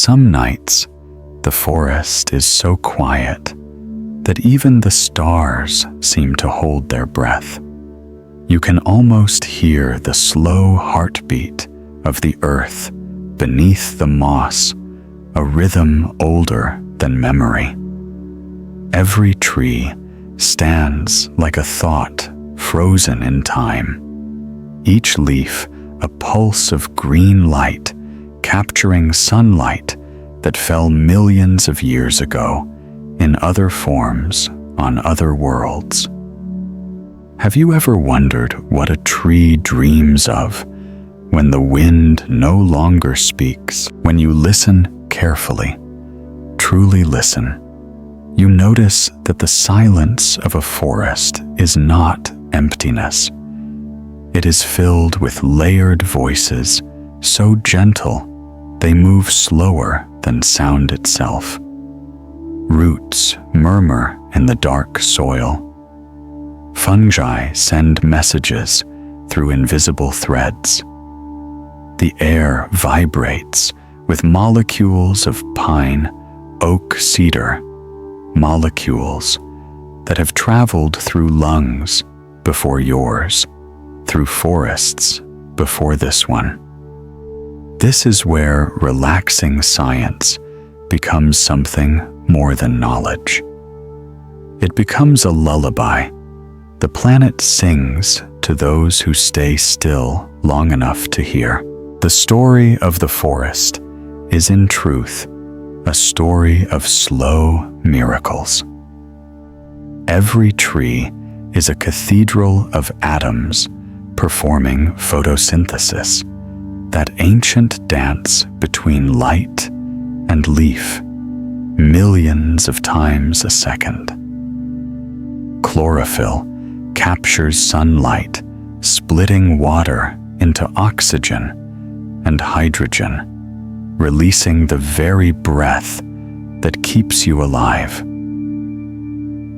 some nights, the forest is so quiet that even the stars seem to hold their breath. You can almost hear the slow heartbeat of the earth beneath the moss, a rhythm older than memory. Every tree stands like a thought frozen in time, each leaf a pulse of green light capturing sunlight that fell millions of years ago in other forms on other worlds. Have you ever wondered what a tree dreams of when the wind no longer speaks? When you listen carefully, truly listen, you notice that the silence of a forest is not emptiness. It is filled with layered voices, so gentle they move slower than sound itself. Roots murmur in the dark soil. Fungi send messages through invisible threads. The air vibrates with molecules of pine, oak, cedar, molecules that have traveled through lungs before yours, through forests before this one. This is where relaxing science becomes something more than knowledge. It becomes a lullaby. The planet sings to those who stay still long enough to hear. The story of the forest is in truth a story of slow miracles. Every tree is a cathedral of atoms performing photosynthesis, that ancient dance between light and leaf, millions of times a second. Chlorophyll captures sunlight, splitting water into oxygen and hydrogen, releasing the very breath that keeps you alive.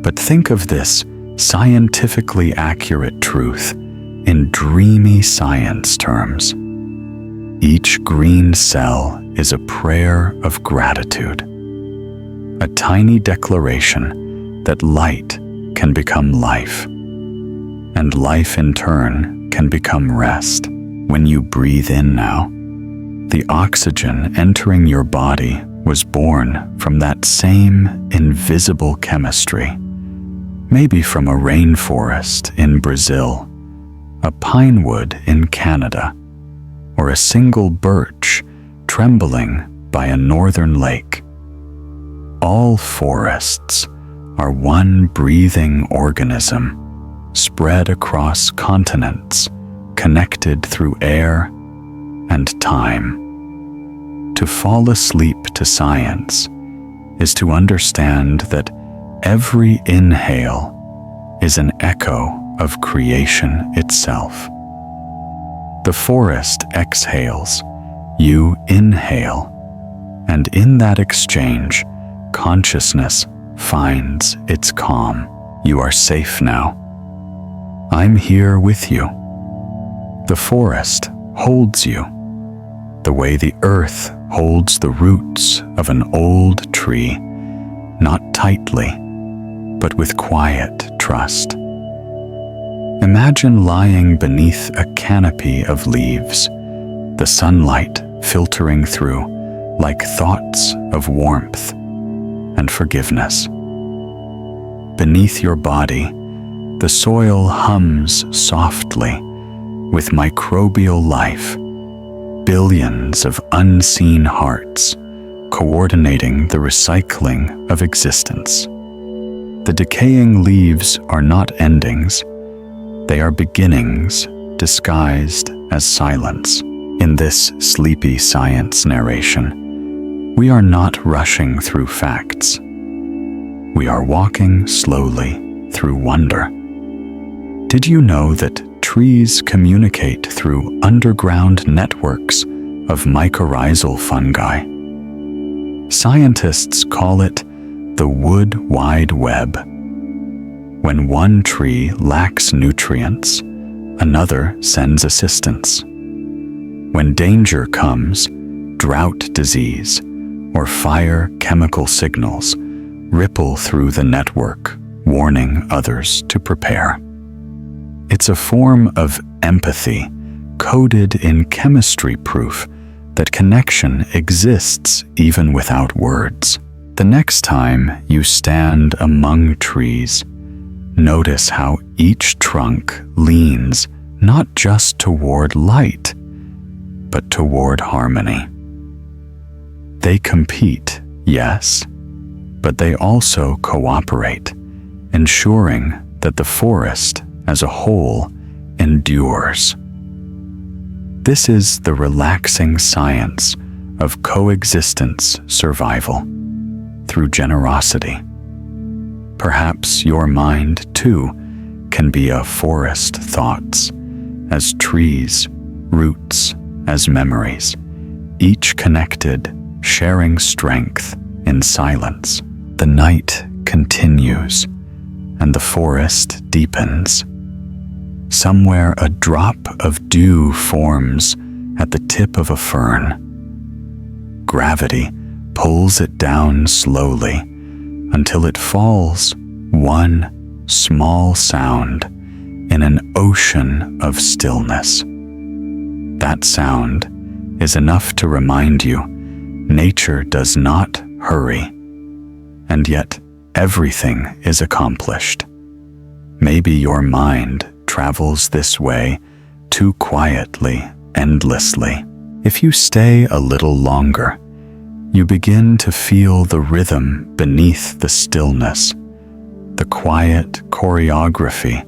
But think of this scientifically accurate truth in dreamy science terms. Each green cell is a prayer of gratitude, a tiny declaration that light can become life, and life in turn can become rest. When you breathe in now, the oxygen entering your body was born from that same invisible chemistry, maybe from a rainforest in Brazil, a pine wood in Canada, or a single birch trembling by a northern lake. All forests are one breathing organism, spread across continents, connected through air and time. To fall asleep to science is to understand that every inhale is an echo of creation itself. The forest exhales, you inhale, and in that exchange, consciousness finds its calm. You are safe now. I'm here with you. The forest holds you, the way the earth holds the roots of an old tree, not tightly, but with quiet trust. Imagine lying beneath a canopy of leaves, the sunlight filtering through like thoughts of warmth and forgiveness. Beneath your body, the soil hums softly with microbial life, billions of unseen hearts coordinating the recycling of existence. The decaying leaves are not endings. They are beginnings disguised as silence. In this Sleepy Science narration, we are not rushing through facts. We are walking slowly through wonder. Did you know that trees communicate through underground networks of mycorrhizal fungi? Scientists call it the wood wide web. When one tree lacks nutrients, another sends assistance. When danger comes, drought, disease, or fire chemical signals ripple through the network, warning others to prepare. It's a form of empathy coded in chemistry proof that connection exists even without words. The next time you stand among trees, notice how each trunk leans not just toward light, but toward harmony. They compete, yes, but they also cooperate, ensuring that the forest as a whole endures. This is the relaxing science of coexistence survival through generosity. Perhaps your mind, too, can be a forest thoughts, as trees, roots, as memories, each connected, sharing strength in silence. The night continues, and the forest deepens. Somewhere a drop of dew forms at the tip of a fern. Gravity pulls it down slowly until it falls one small sound in an ocean of stillness. That sound is enough to remind you nature does not hurry, and yet everything is accomplished. Maybe your mind travels this way too quietly, endlessly. If you stay a little longer, you begin to feel the rhythm beneath the stillness, the quiet choreography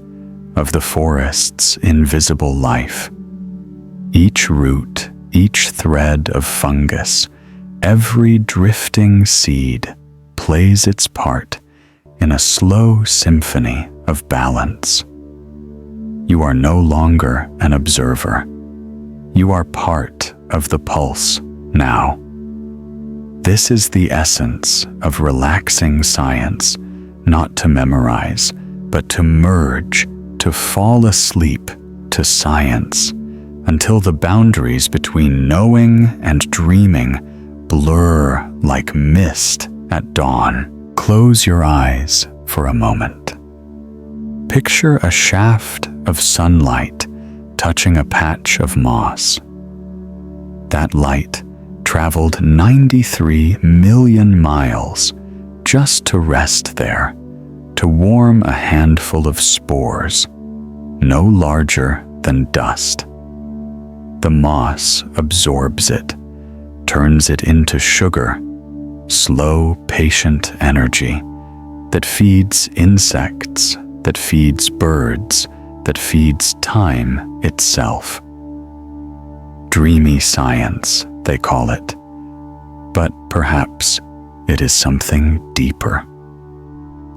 of the forest's invisible life. Each root, each thread of fungus, every drifting seed plays its part in a slow symphony of balance. You are no longer an observer. You are part of the pulse now. This is the essence of relaxing science, not to memorize, but to merge, to fall asleep to science, until the boundaries between knowing and dreaming blur like mist at dawn. Close your eyes for a moment. Picture a shaft of sunlight touching a patch of moss. That light traveled 93 million miles just to rest there, to warm a handful of spores, no larger than dust. The moss absorbs it, turns it into sugar, slow, patient energy that feeds insects, that feeds birds, that feeds time itself. Dreamy science, they call it. But perhaps it is something deeper.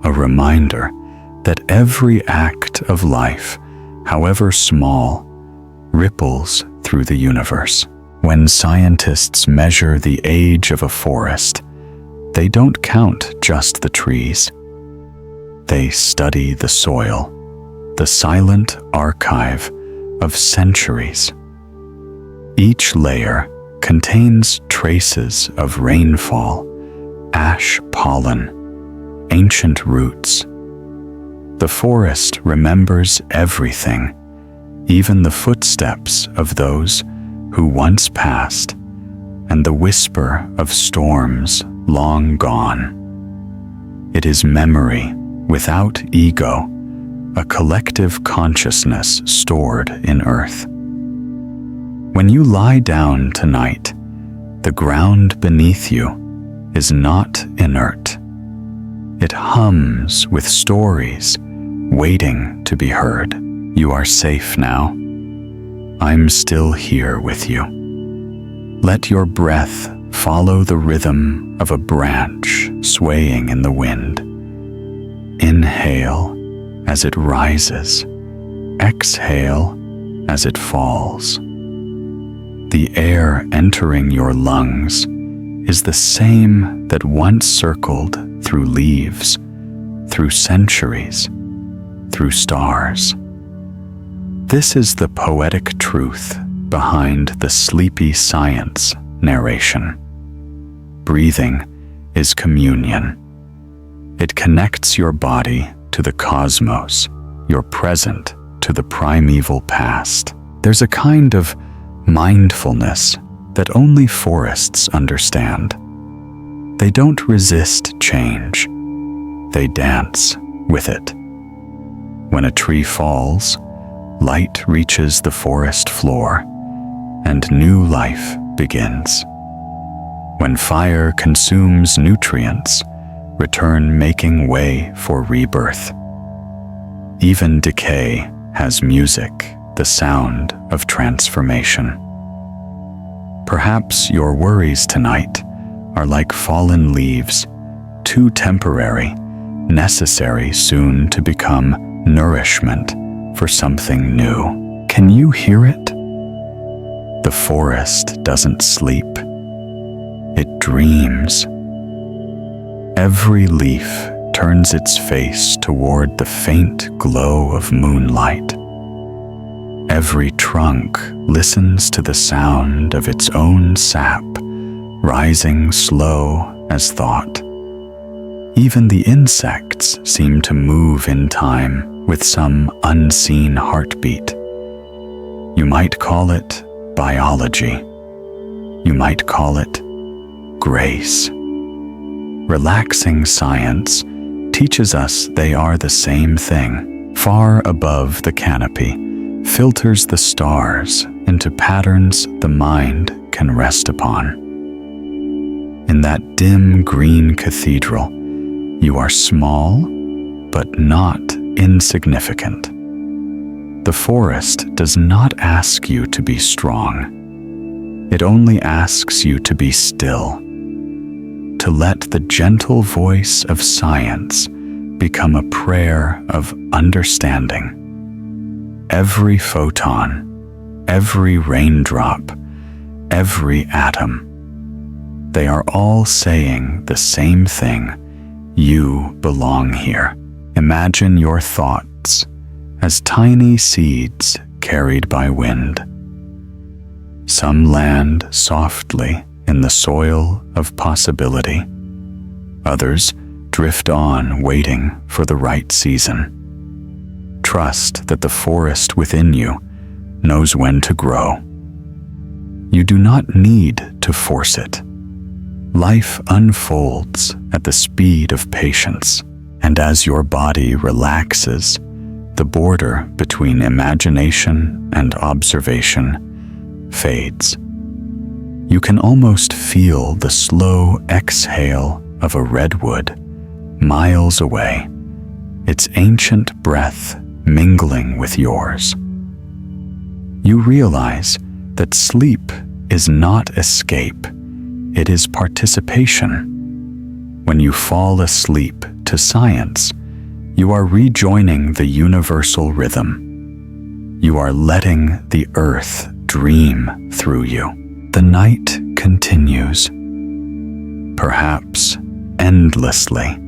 A reminder that every act of life, however small, ripples through the universe. When scientists measure the age of a forest, they don't count just the trees. They study the soil, the silent archive of centuries. Each layer contains traces of rainfall, ash pollen, ancient roots. The forest remembers everything, even the footsteps of those who once passed, and the whisper of storms long gone. It is memory without ego, a collective consciousness stored in earth. When you lie down tonight, the ground beneath you is not inert. It hums with stories waiting to be heard. You are safe now. I'm still here with you. Let your breath follow the rhythm of a branch swaying in the wind. Inhale as it rises. Exhale as it falls. The air entering your lungs is the same that once circled through leaves, through centuries, through stars. This is the poetic truth behind the Sleepy Science narration. breathing is communion. It connects your body to the cosmos, your present to the primeval past. There's a kind of mindfulness that only forests understand. They don't resist change. They dance with it. When a tree falls, light reaches the forest floor, and new life begins. When fire consumes nutrients, return making way for rebirth. Even decay has music, the sound of transformation. Perhaps your worries tonight are like fallen leaves, too temporary, necessary soon to become nourishment for something new. Can you hear it? The forest doesn't sleep. It dreams. Every leaf turns its face toward the faint glow of moonlight. Every trunk listens to the sound of its own sap, rising slow as thought. Even the insects seem to move in time with some unseen heartbeat. You might call it biology. You might call it grace. Relaxing science teaches us they are the same thing. Far above the canopy, filters the stars into patterns the mind can rest upon. In that dim green cathedral, you are small, but not insignificant. The forest does not ask you to be strong. It only asks you to be still, to let the gentle voice of science become a prayer of understanding. Every photon, every raindrop, every atom, they are all saying the same thing. You belong here. Imagine your thoughts as tiny seeds carried by wind. Some land softly in the soil of possibility. Others drift on, waiting for the right season. Trust that the forest within you knows when to grow. You do not need to force it. Life unfolds at the speed of patience, and as your body relaxes, the border between imagination and observation fades. You can almost feel the slow exhale of a redwood miles away, its ancient breath mingling with yours. You realize that sleep is not escape. It is participation. When you fall asleep to science, you are rejoining the universal rhythm. You are letting the earth dream through you. The night continues, perhaps endlessly.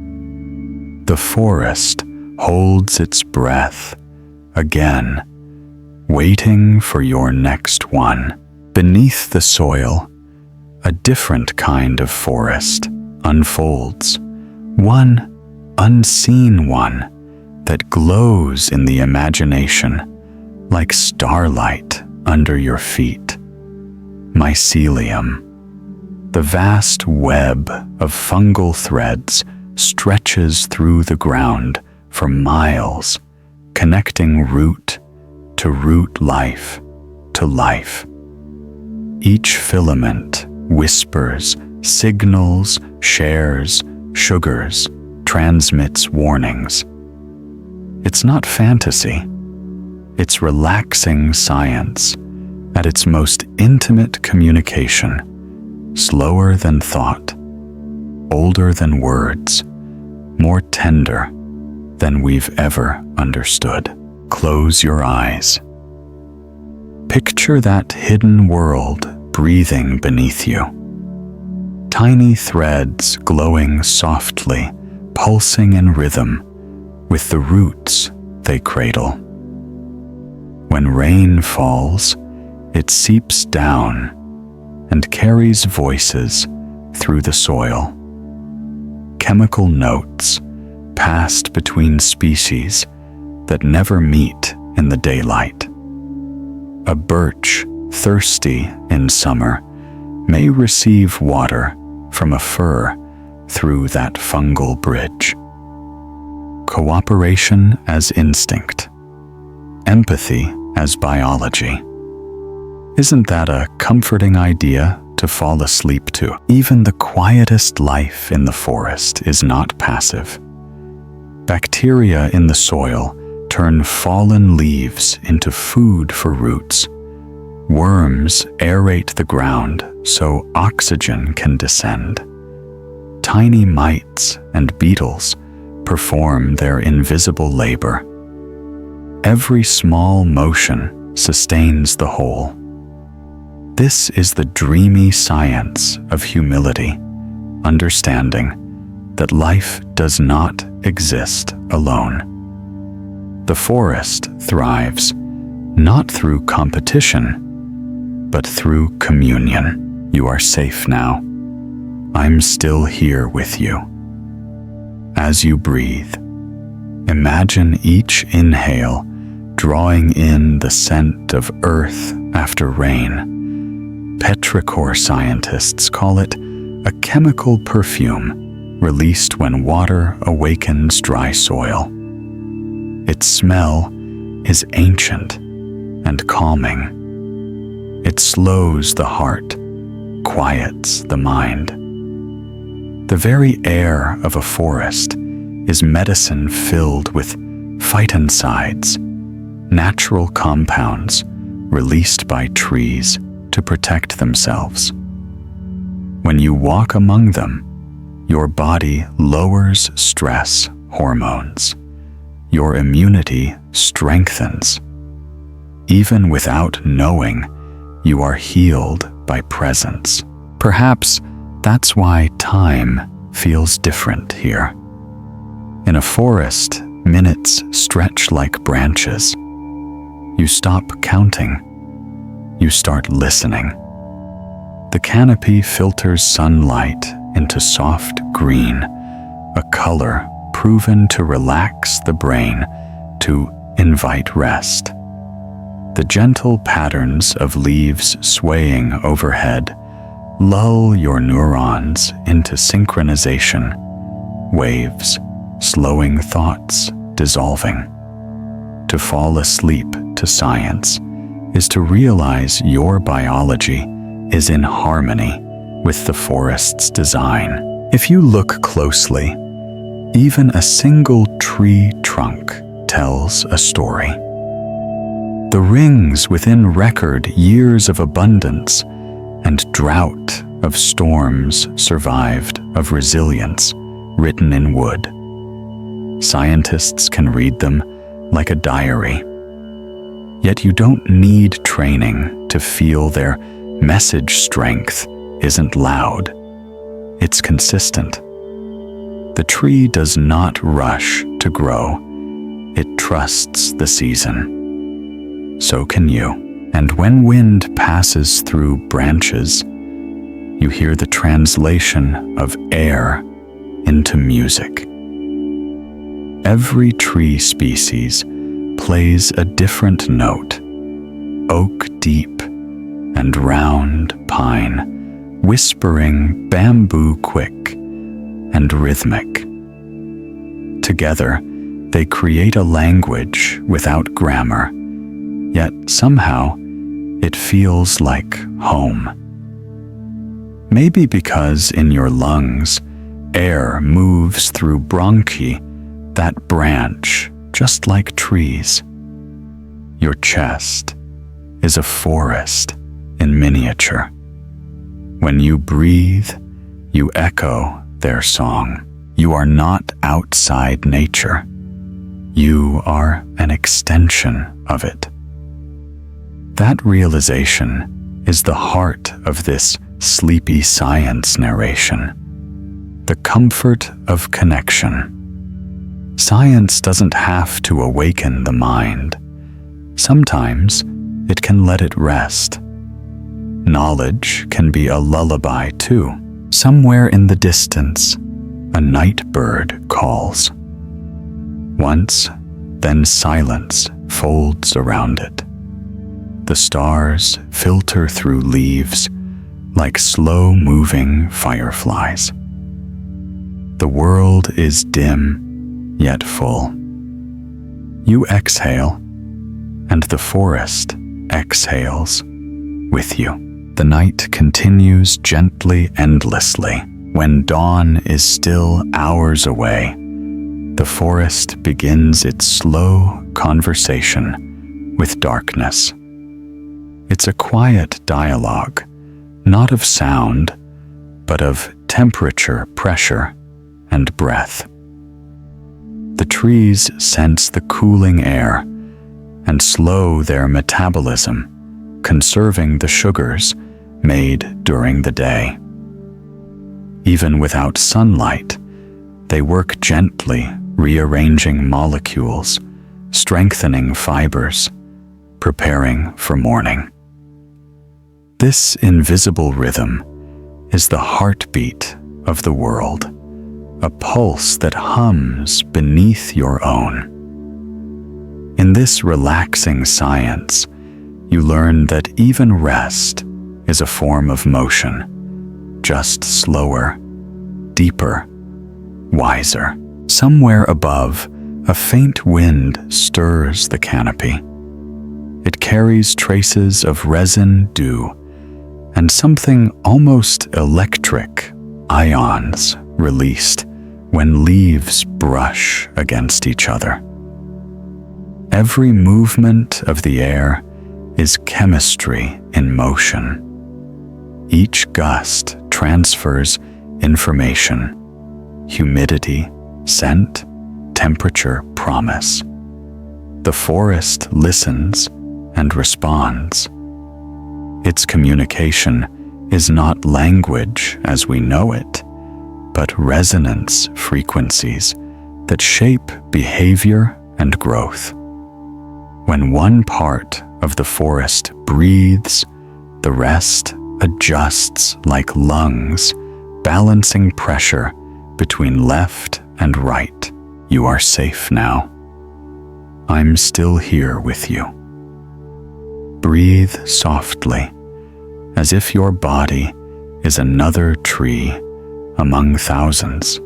The forest holds its breath again, waiting for your next one. Beneath the soil, a different kind of forest unfolds, one unseen one that glows in the imagination like starlight under your feet. Mycelium. The vast web of fungal threads stretches through the ground for miles, connecting root to root, life to life. Each filament whispers, signals, shares, sugars, transmits warnings. It's not fantasy. It's relaxing science at its most intimate communication, slower than thought, older than words, more tender than we've ever understood. Close your eyes. Picture that hidden world breathing beneath you. Tiny threads glowing softly, pulsing in rhythm with the roots they cradle. When rain falls, it seeps down and carries voices through the soil. Chemical notes passed between species that never meet in the daylight. A birch, thirsty in summer, may receive water from a fir through that fungal bridge. Cooperation as instinct, empathy as biology. Isn't that a comforting idea to fall asleep to? Even the quietest life in the forest is not passive. Bacteria in the soil turn fallen leaves into food for roots. Worms aerate the ground so oxygen can descend. Tiny mites and beetles perform their invisible labor. Every small motion sustains the whole. This is the dreamy science of humility, understanding that life does not exist alone. The forest thrives not through competition, but through communion. You are safe now. I'm still here with you. As you breathe, imagine each inhale drawing in the scent of earth after rain. Petrichor scientists call it a chemical perfume released when water awakens dry soil. Its smell is ancient and calming. It slows the heart, quiets the mind. The very air of a forest is medicine filled with phytoncides, natural compounds released by trees to protect themselves. When you walk among them, your body lowers stress hormones. Your immunity strengthens. Even without knowing, you are healed by presence. Perhaps that's why time feels different here. In a forest, minutes stretch like branches. You stop counting. You start listening. The canopy filters sunlight into soft green, a color proven to relax the brain, to invite rest. The gentle patterns of leaves swaying overhead lull your neurons into synchronization, waves, slowing thoughts, dissolving. To fall asleep to science is to realize your biology is in harmony with the forest's design. If you look closely, even a single tree trunk tells a story. The rings within record years of abundance and drought, of storms survived, of resilience written in wood. Scientists can read them like a diary. Yet you don't need training to feel their message. Strength isn't loud. It's consistent. The tree does not rush to grow. It trusts the season. So can you. And when wind passes through branches, you hear the translation of air into music. Every tree species plays a different note. Oak deep and round pine, whispering bamboo quick and rhythmic. Together, they create a language without grammar, yet somehow it feels like home. Maybe because in your lungs, air moves through bronchi that branch just like trees. Your chest is a forest in miniature. When you breathe, you echo their song. You are not outside nature. You are an extension of it. That realization is the heart of this Sleepy Science narration. The comfort of connection. Science doesn't have to awaken the mind. Sometimes it can let it rest. Knowledge can be a lullaby too. Somewhere in the distance, a night bird calls. Once, then silence folds around it. The stars filter through leaves like slow-moving fireflies. The world is dim, yet full. You exhale, and the forest exhales with you. The night continues gently, endlessly. When dawn is still hours away, the forest begins its slow conversation with darkness. It's a quiet dialogue, not of sound, but of temperature, pressure, and breath. The trees sense the cooling air and slow their metabolism, conserving the sugars made during the day. Even without sunlight, they work gently, rearranging molecules, strengthening fibers, preparing for morning. This invisible rhythm is the heartbeat of the world, a pulse that hums beneath your own. In this relaxing science, you learn that even rest is a form of motion, just slower, deeper, wiser. Somewhere above, a faint wind stirs the canopy. It carries traces of resin dew and something almost electric, ions released when leaves brush against each other. Every movement of the air is chemistry in motion. Each gust transfers information, humidity, scent, temperature, promise. The forest listens and responds. Its communication is not language as we know it, but resonance frequencies that shape behavior and growth. When one part of the forest breathes, the rest adjusts like lungs, balancing pressure between left and right. You are safe now. I'm still here with you. Breathe softly, as if your body is another tree among thousands.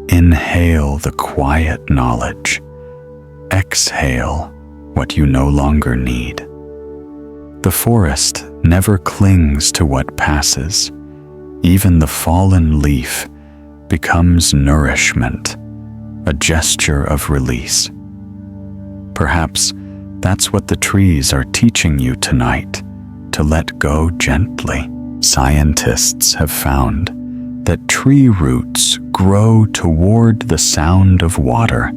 Inhale the quiet knowledge. Exhale what you no longer need. The forest never clings to what passes. Even the fallen leaf becomes nourishment, a gesture of release. Perhaps that's what the trees are teaching you tonight, to let go gently. Scientists have found that tree roots grow toward the sound of water,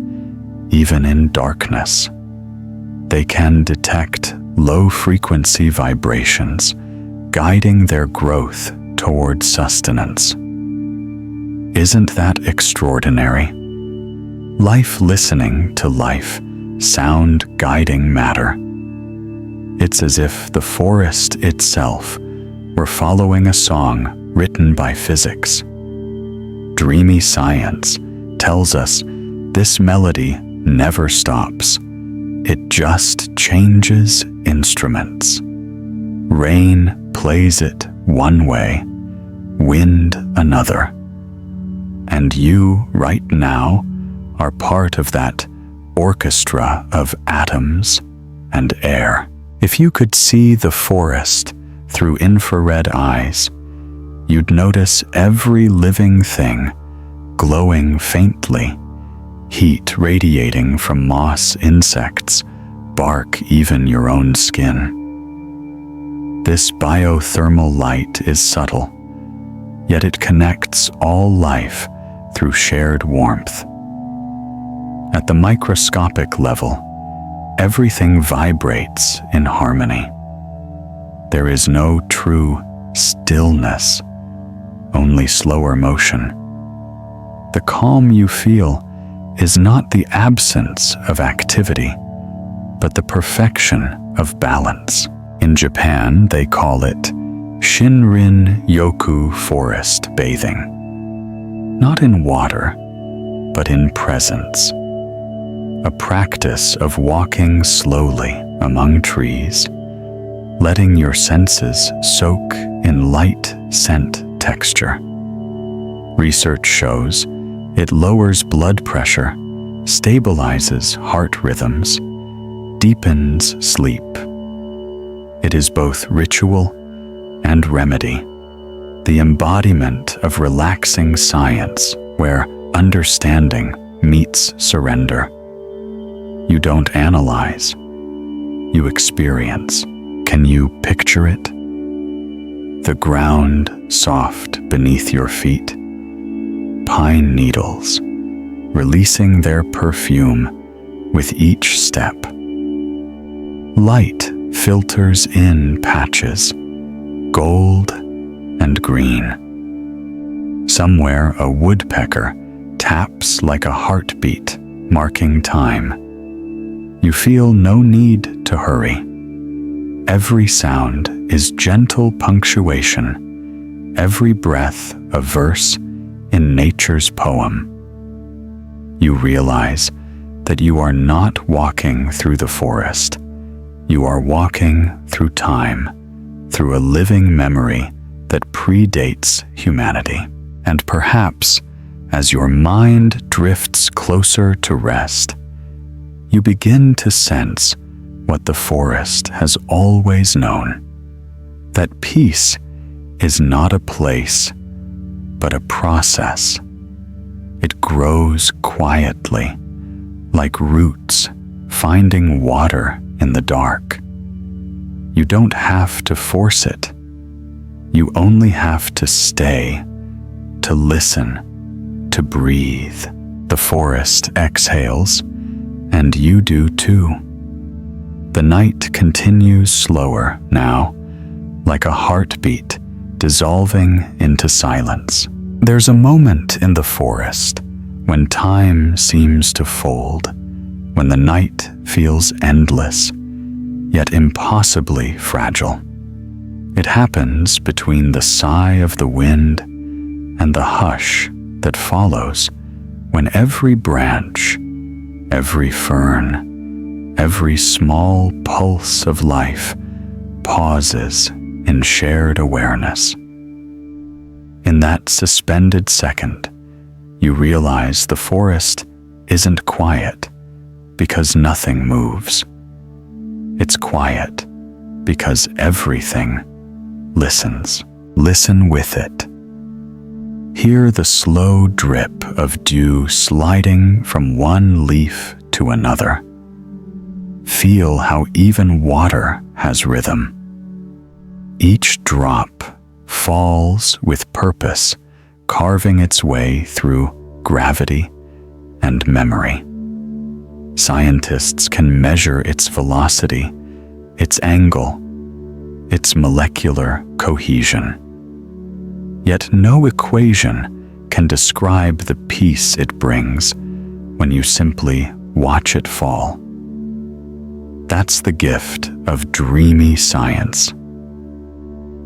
even in darkness. They can detect low-frequency vibrations, guiding their growth toward sustenance. Isn't that extraordinary? Life listening to life, sound guiding matter. It's as if the forest itself were following a song written by physics. Dreamy science tells us this melody never stops. It just changes instruments. Rain plays it one way, wind another. And you, right now, are part of that orchestra of atoms and air. If you could see the forest through infrared eyes, you'd notice every living thing glowing faintly, heat radiating from moss, insects, bark, even your own skin. This biothermal light is subtle, yet it connects all life through shared warmth. At the microscopic level, everything vibrates in harmony. There is no true stillness, only slower motion. The calm you feel is not the absence of activity, but the perfection of balance. In Japan, they call it Shinrin Yoku forest bathing. Not in water, but in presence. A practice of walking slowly among trees, letting your senses soak in light scent texture. Research shows it lowers blood pressure, stabilizes heart rhythms, deepens sleep. It is both ritual and remedy, the embodiment of relaxing science where understanding meets surrender. You don't analyze, you experience. Can you picture it? The ground soft beneath your feet, pine needles releasing their perfume with each step. Light filters in patches, gold and green. Somewhere a woodpecker taps like a heartbeat, marking time. You feel no need to hurry. Every sound is gentle punctuation, every breath a verse in nature's poem. You realize that you are not walking through the forest. You are walking through time, through a living memory that predates humanity. And perhaps, as your mind drifts closer to rest, you begin to sense what the forest has always known, that peace is not a place, but a process. It grows quietly, like roots finding water in the dark. You don't have to force it. You only have to stay, to listen, to breathe. The forest exhales, and you do too. The night continues slower now, like a heartbeat dissolving into silence. There's a moment in the forest when time seems to fold, when the night feels endless, yet impossibly fragile. It happens between the sigh of the wind and the hush that follows, when every branch, every fern, every small pulse of life pauses in shared awareness. In that suspended second, you realize the forest isn't quiet because nothing moves. It's quiet because everything listens. Listen with it. Hear the slow drip of dew sliding from one leaf to another. Feel how even water has rhythm. Each drop falls with purpose, carving its way through gravity and memory. Scientists can measure its velocity, its angle, its molecular cohesion. Yet no equation can describe the peace it brings when you simply watch it fall. That's the gift of dreamy science.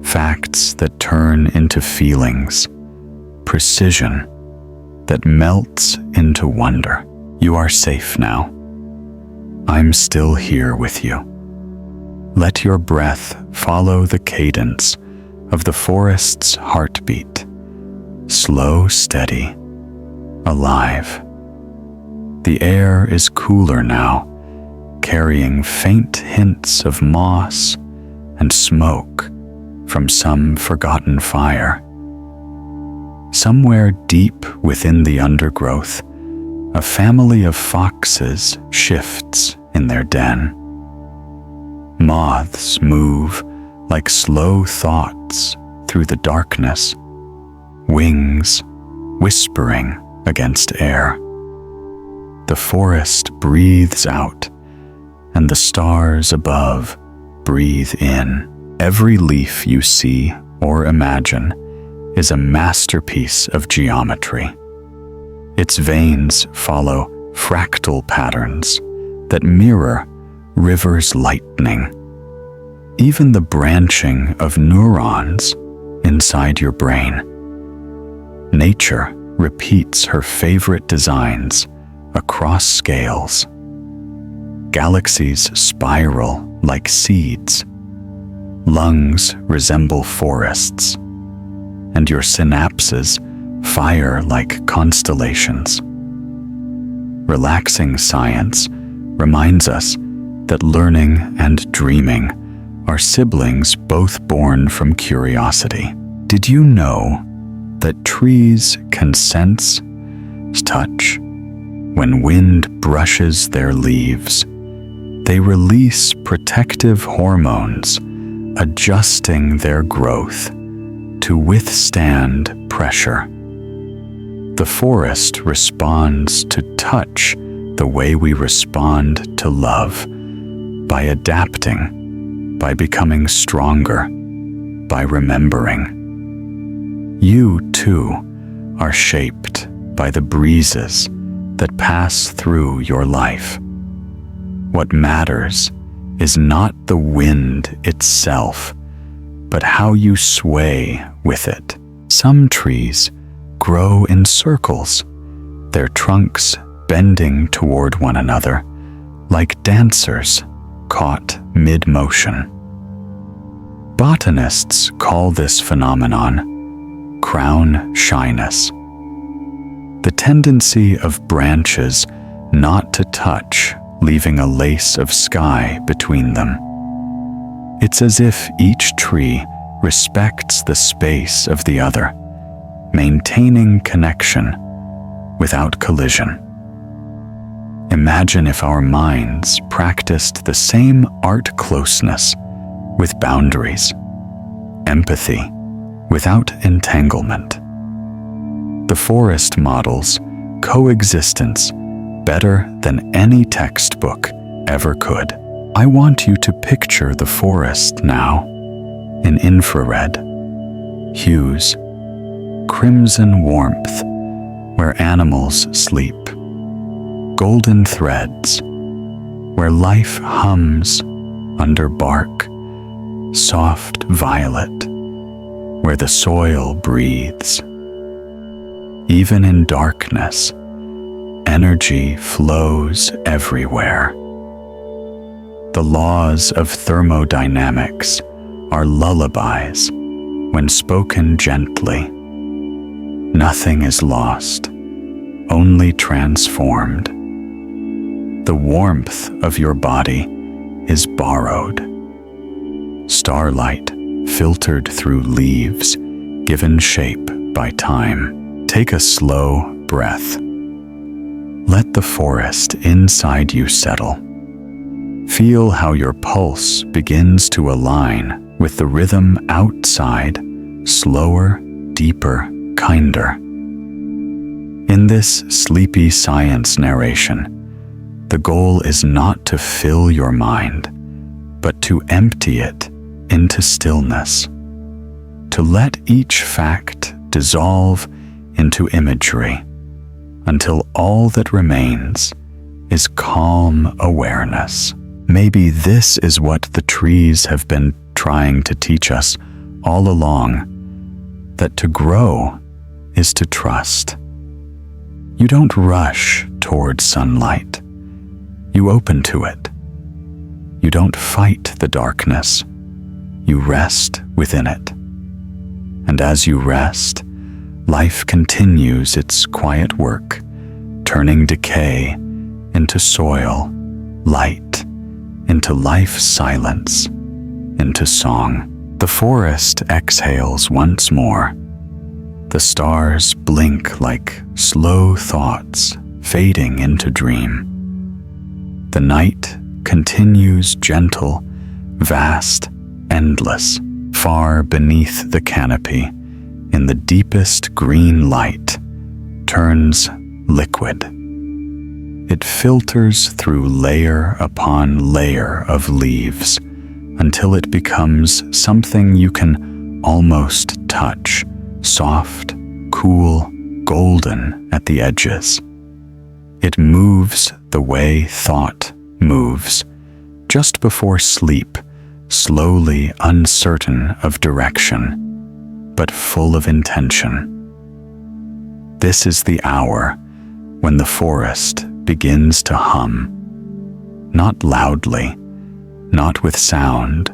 Facts that turn into feelings, precision that melts into wonder. You are safe now. I'm still here with you. Let your breath follow the cadence of the forest's heartbeat, slow, steady, alive. The air is cooler now, carrying faint hints of moss and smoke from some forgotten fire. Somewhere deep within the undergrowth, a family of foxes shifts in their den. Moths move like slow thoughts through the darkness, wings whispering against air. The forest breathes out, and the stars above breathe in. Every leaf you see or imagine is a masterpiece of geometry. Its veins follow fractal patterns that mirror rivers lightning. even the branching of neurons inside your brain. Nature repeats her favorite designs across scales. Galaxies spiral like seeds. Lungs resemble forests, and your synapses fire like constellations. Relaxing science reminds us that learning and dreaming are siblings both born from curiosity. Did you know that trees can sense touch? When wind brushes their leaves, they release protective hormones, adjusting their growth to withstand pressure. The forest responds to touch the way we respond to love, by adapting, by becoming stronger, by remembering. You, too, are shaped by the breezes that pass through your life. What matters is not the wind itself, but how you sway with it. Some trees grow in circles, their trunks bending toward one another, like dancers caught mid-motion. Botanists call this phenomenon crown shyness, the tendency of branches not to touch, leaving a lace of sky between them. It's as if each tree respects the space of the other, maintaining connection without collision. Imagine if our minds practiced the same art closeness with boundaries, empathy without entanglement. The forest models coexistence better than any textbook ever could. I want you to picture the forest now in infrared hues, crimson warmth where animals sleep, golden threads where life hums under bark, soft violet where the soil breathes. Even in darkness, energy flows everywhere. The laws of thermodynamics are lullabies when spoken gently. Nothing is lost, only transformed. The warmth of your body is borrowed. Starlight filtered through leaves, given shape by time. Take a slow breath. Let the forest inside you settle. Feel how your pulse begins to align with the rhythm outside, slower, deeper, kinder. In this Sleepy Science narration, the goal is not to fill your mind, but to empty it into stillness, to let each fact dissolve into imagery, until all that remains is calm awareness. Maybe this is what the trees have been trying to teach us all along, that to grow is to trust. You don't rush toward sunlight. You open to it. You don't fight the darkness. You rest within it. And as you rest, life continues its quiet work, turning decay into soil, light into life, silence into song. The forest exhales once more. The stars blink like slow thoughts fading into dream. The night continues gentle, vast, endless, far beneath the canopy. In the deepest green light, turns liquid. It filters through layer upon layer of leaves until it becomes something you can almost touch, soft, cool, golden at the edges. It moves the way thought moves. Just before sleep, slowly uncertain of direction, but full of intention. This is the hour when the forest begins to hum, not loudly, not with sound,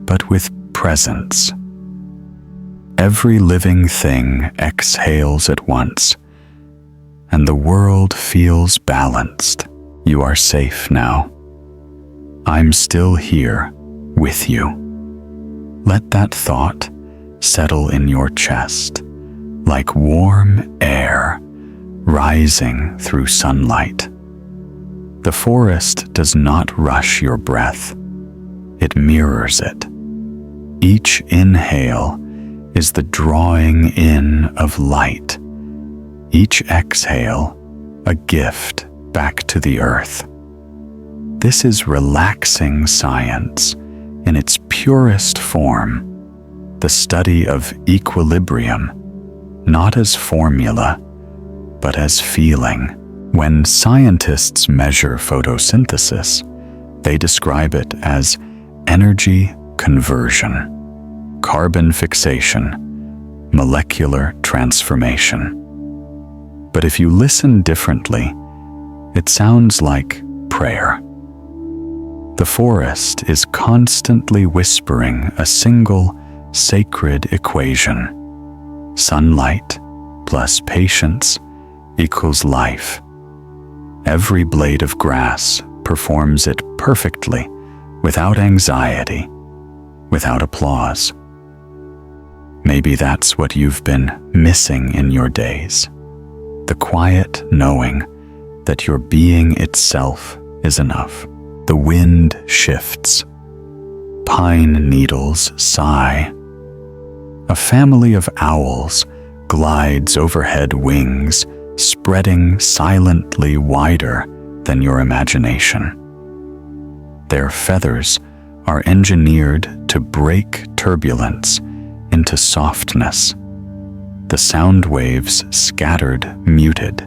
but with presence. Every living thing exhales at once, and the world feels balanced. You are safe now. I'm still here with you. Let that thought settle in your chest like warm air rising through sunlight. The forest does not rush your breath. It mirrors it. Each inhale is the drawing in of light. Each exhale, a gift back to the earth. This is relaxing science in its purest form, the study of equilibrium, not as formula, but as feeling. When scientists measure photosynthesis, they describe it as energy conversion, carbon fixation, molecular transformation. But if you listen differently, it sounds like prayer. The forest is constantly whispering a single sacred equation. Sunlight plus patience equals life. Every blade of grass performs it perfectly, without anxiety, without applause. Maybe that's what you've been missing in your days. The quiet knowing that your being itself is enough. The wind shifts. Pine needles sigh. A family of owls glides overhead wings, spreading silently wider than your imagination. Their feathers are engineered to break turbulence into softness. The sound waves scattered muted,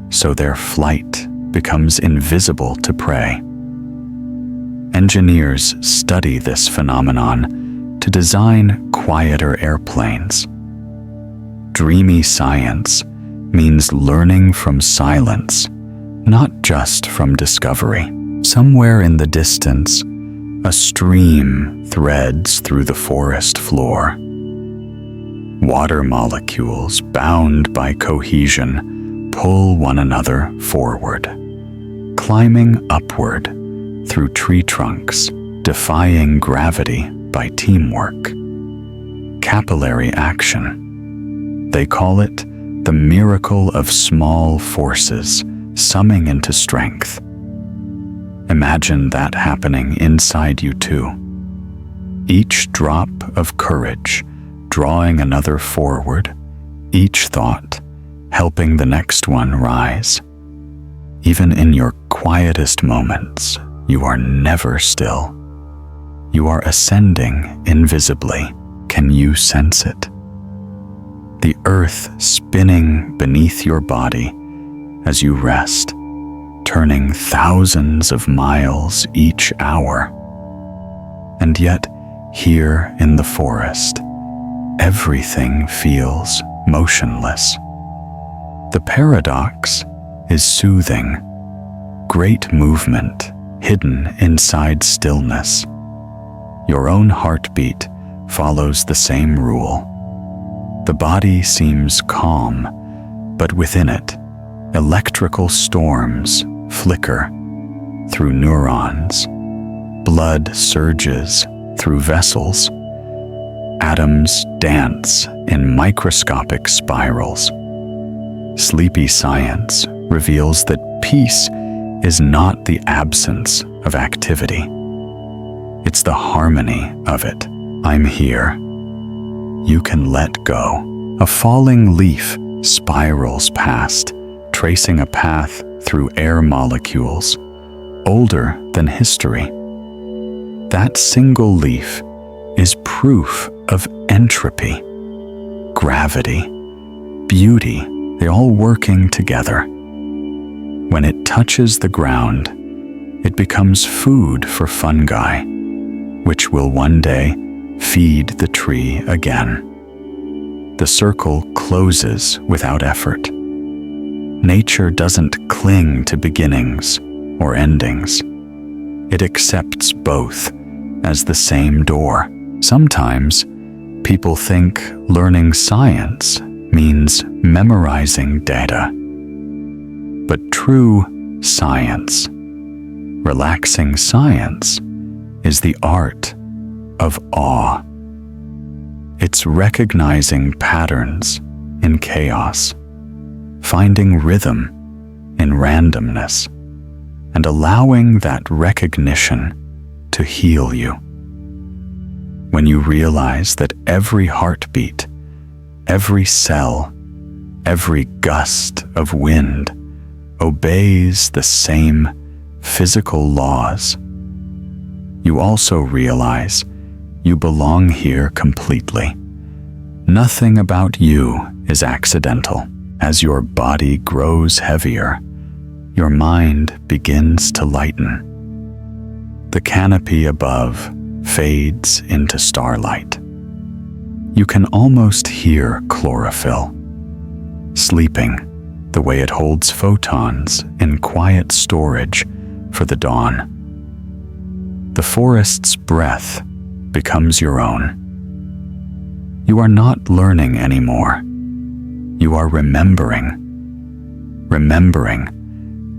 so their flight becomes invisible to prey. Engineers study this phenomenon to design quieter airplanes. Dreamy science means learning from silence, not just from discovery. Somewhere in the distance, a stream threads through the forest floor. Water molecules, bound by cohesion, pull one another forward, climbing upward through tree trunks, defying gravity by teamwork. Capillary action. They call it the miracle of small forces summing into strength. Imagine that happening inside you too. Each drop of courage drawing another forward, each thought helping the next one rise. Even in your quietest moments, you are never still. You are ascending invisibly. Can you sense it? The earth spinning beneath your body as you rest, turning thousands of miles each hour. And yet, here in the forest, everything feels motionless. The paradox is soothing. Great movement hidden inside stillness. Your own heartbeat follows the same rule. The body seems calm, but within it, electrical storms flicker through neurons. Blood surges through vessels. Atoms dance in microscopic spirals. Sleepy science reveals that peace is not the absence of activity. It's the harmony of it. I'm here. You can let go. A falling leaf spirals past, tracing a path through air molecules, older than history. That single leaf is proof of entropy, gravity, beauty, they all working together. When it touches the ground, it becomes food for fungi, which will one day feed the tree again. The circle closes without effort. Nature doesn't cling to beginnings or endings. It accepts both as the same door. Sometimes people think learning science means memorizing data. But true science, relaxing science, is the art of awe. It's recognizing patterns in chaos, finding rhythm in randomness, and allowing that recognition to heal you. When you realize that every heartbeat, every cell, every gust of wind obeys the same physical laws, you also realize you belong here completely. Nothing about you is accidental. As your body grows heavier, your mind begins to lighten. The canopy above fades into starlight. You can almost hear chlorophyll, sleeping the way it holds photons in quiet storage for the dawn. The forest's breath becomes your own. You are not learning anymore. You are remembering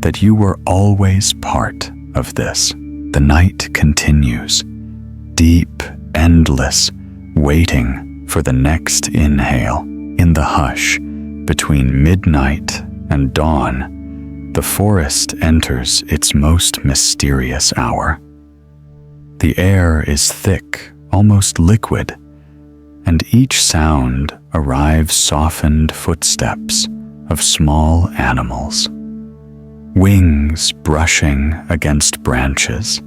that you were always part of this. The night continues, deep, endless, waiting for the next inhale. In the hush between midnight and dawn, the forest enters its most mysterious hour. The air is thick, almost liquid, and each sound arrives softened footsteps of small animals. Wings brushing against branches,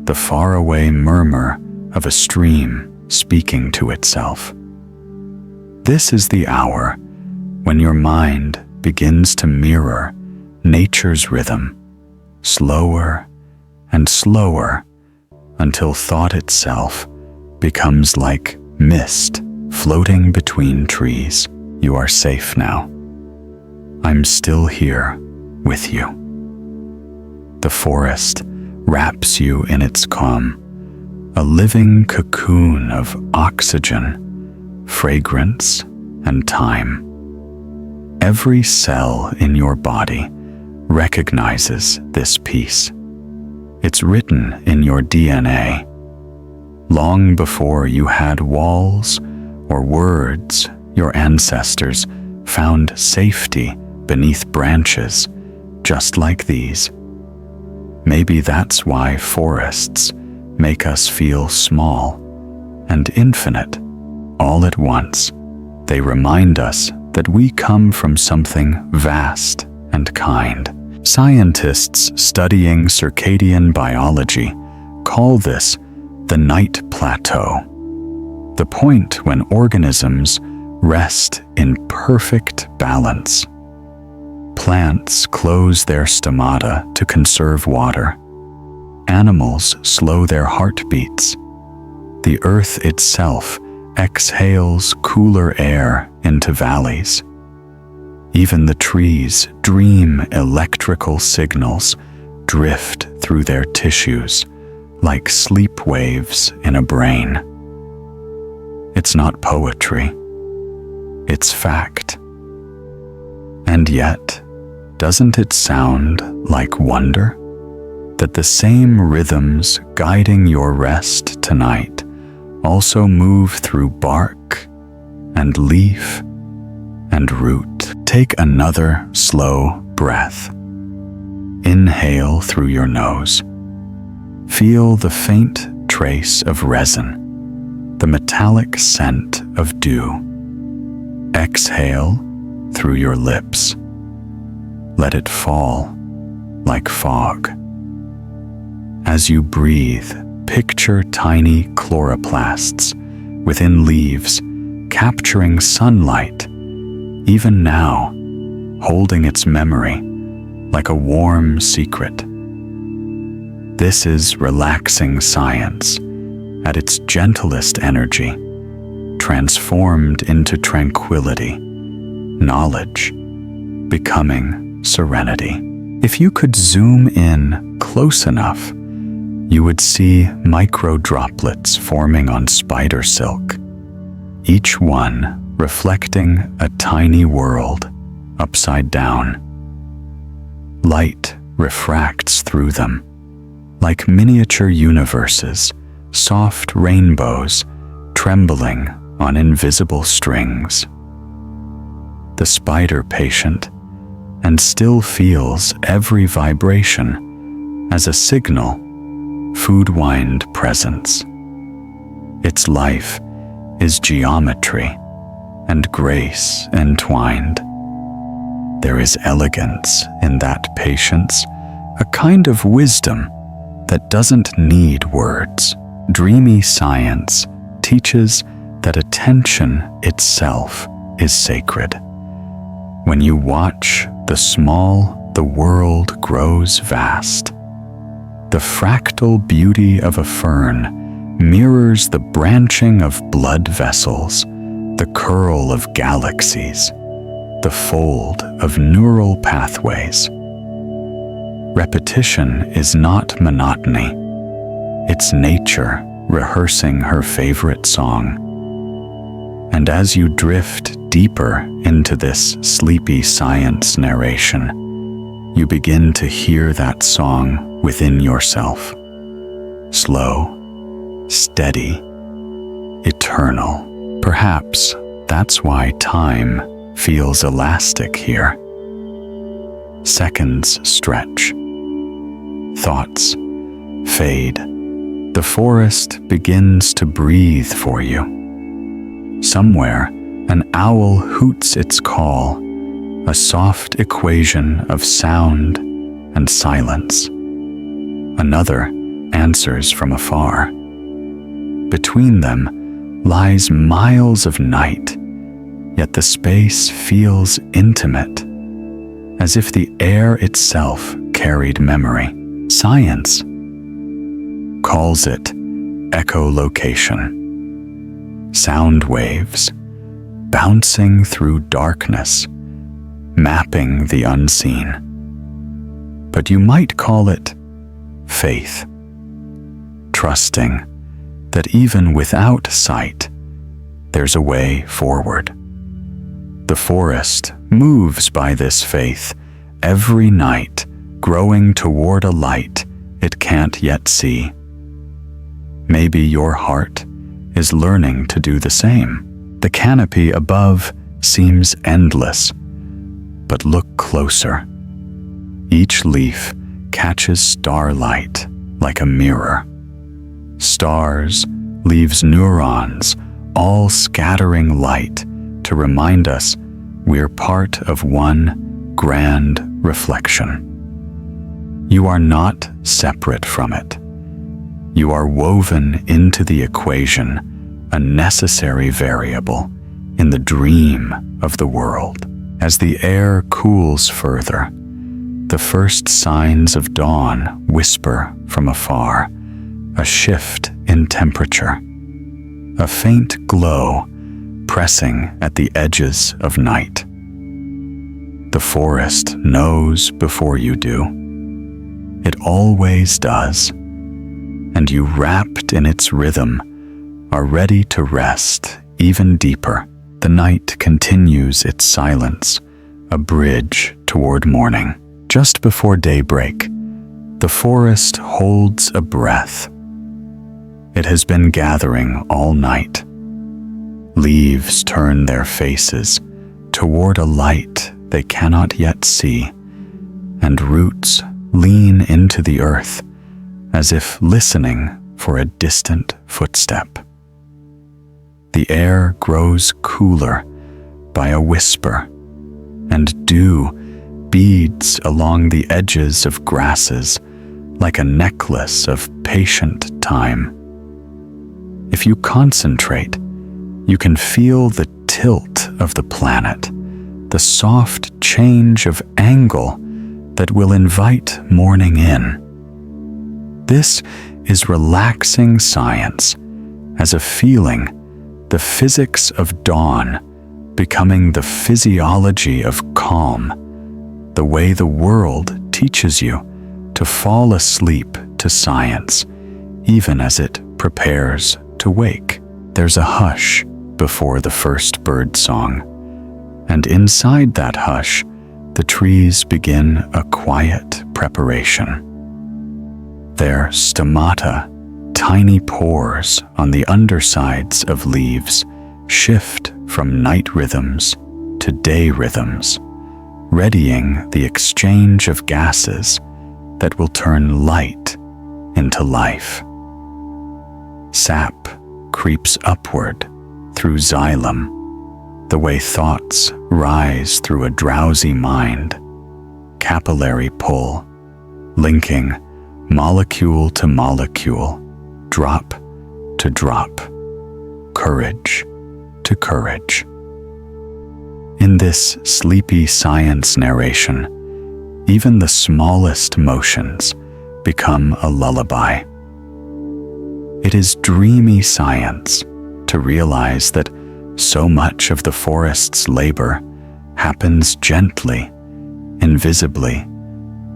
the faraway murmur of a stream speaking to itself. This is the hour when your mind begins to mirror nature's rhythm, slower and slower, until thought itself becomes like mist floating between trees. You are safe now. I'm still here with you. The forest wraps you in its calm, a living cocoon of oxygen, fragrance, and time. Every cell in your body recognizes this peace. It's written in your DNA. Long before you had walls or words, your ancestors found safety beneath branches just like these. Maybe that's why forests make us feel small and infinite all at once. They remind us that we come from something vast and kind. Scientists studying circadian biology call this the night plateau, the point when organisms rest in perfect balance. Plants close their stomata to conserve water. Animals slow their heartbeats. The earth itself exhales cooler air into valleys. Even the trees dream electrical signals drift through their tissues like sleep waves in a brain. It's not poetry. It's fact. And yet, doesn't it sound like wonder? That the same rhythms guiding your rest tonight also move through bark and leaf and root. Take another slow breath. Inhale through your nose. Feel the faint trace of resin, the metallic scent of dew. Exhale through your lips. Let it fall like fog. As you breathe, picture tiny chloroplasts within leaves, capturing sunlight, even now, holding its memory like a warm secret. This is relaxing science, at its gentlest energy, transformed into tranquility, knowledge, becoming serenity. If you could zoom in close enough, you would see micro droplets forming on spider silk, each one reflecting a tiny world upside down. Light refracts through them, like miniature universes, soft rainbows trembling on invisible strings. The spider patient and still feels every vibration as a signal, food-wind presence. Its life is geometry and grace entwined. There is elegance in that patience, a kind of wisdom that doesn't need words. Dreamy science teaches that attention itself is sacred. When you watch the small, the world grows vast. The fractal beauty of a fern mirrors the branching of blood vessels, the curl of galaxies, the fold of neural pathways. Repetition is not monotony. It's nature rehearsing her favorite song. And as you drift deeper into this sleepy science narration, you begin to hear that song within yourself. Slow, steady, eternal. Perhaps that's why time feels elastic here. Seconds stretch. Thoughts fade. The forest begins to breathe for you. Somewhere, an owl hoots its call, a soft equation of sound and silence. Another answers from afar. Between them lies miles of night, yet the space feels intimate, as if the air itself carried memory. Science calls it echolocation. Sound waves bouncing through darkness, mapping the unseen. But you might call it faith, trusting that even without sight, there's a way forward. The forest moves by this faith every night, growing toward a light it can't yet see. Maybe your heart is learning to do the same. The canopy above seems endless, but look closer. Each leaf catches starlight like a mirror. Stars, leaves, neurons, all scattering light to remind us we're part of one grand reflection. You are not separate from it. You are woven into the equation, a necessary variable in the dream of the world. As the air cools further, the first signs of dawn whisper from afar, a shift in temperature, a faint glow pressing at the edges of night. The forest knows before you do. It always does. And you, wrapped in its rhythm, are ready to rest even deeper. The night continues its silence, a bridge toward morning. Just before daybreak, the forest holds a breath. It has been gathering all night. Leaves turn their faces toward a light they cannot yet see, and roots lean into the earth as if listening for a distant footstep. The air grows cooler by a whisper, and dew beads along the edges of grasses like a necklace of patient time. If you concentrate, you can feel the tilt of the planet, the soft change of angle that will invite morning in. This is relaxing science, as a feeling, the physics of dawn becoming the physiology of calm, the way the world teaches you to fall asleep to science, even as it prepares to wake. There's a hush before the first bird song, and inside that hush, the trees begin a quiet preparation. Their stomata, tiny pores on the undersides of leaves, shift from night rhythms to day rhythms, readying the exchange of gases that will turn light into life. Sap creeps upward through xylem, the way thoughts rise through a drowsy mind. Capillary pull, linking molecule to molecule, drop to drop, courage to courage. In this sleepy science narration, even the smallest motions become a lullaby. It is dreamy science to realize that so much of the forest's labor happens gently, invisibly,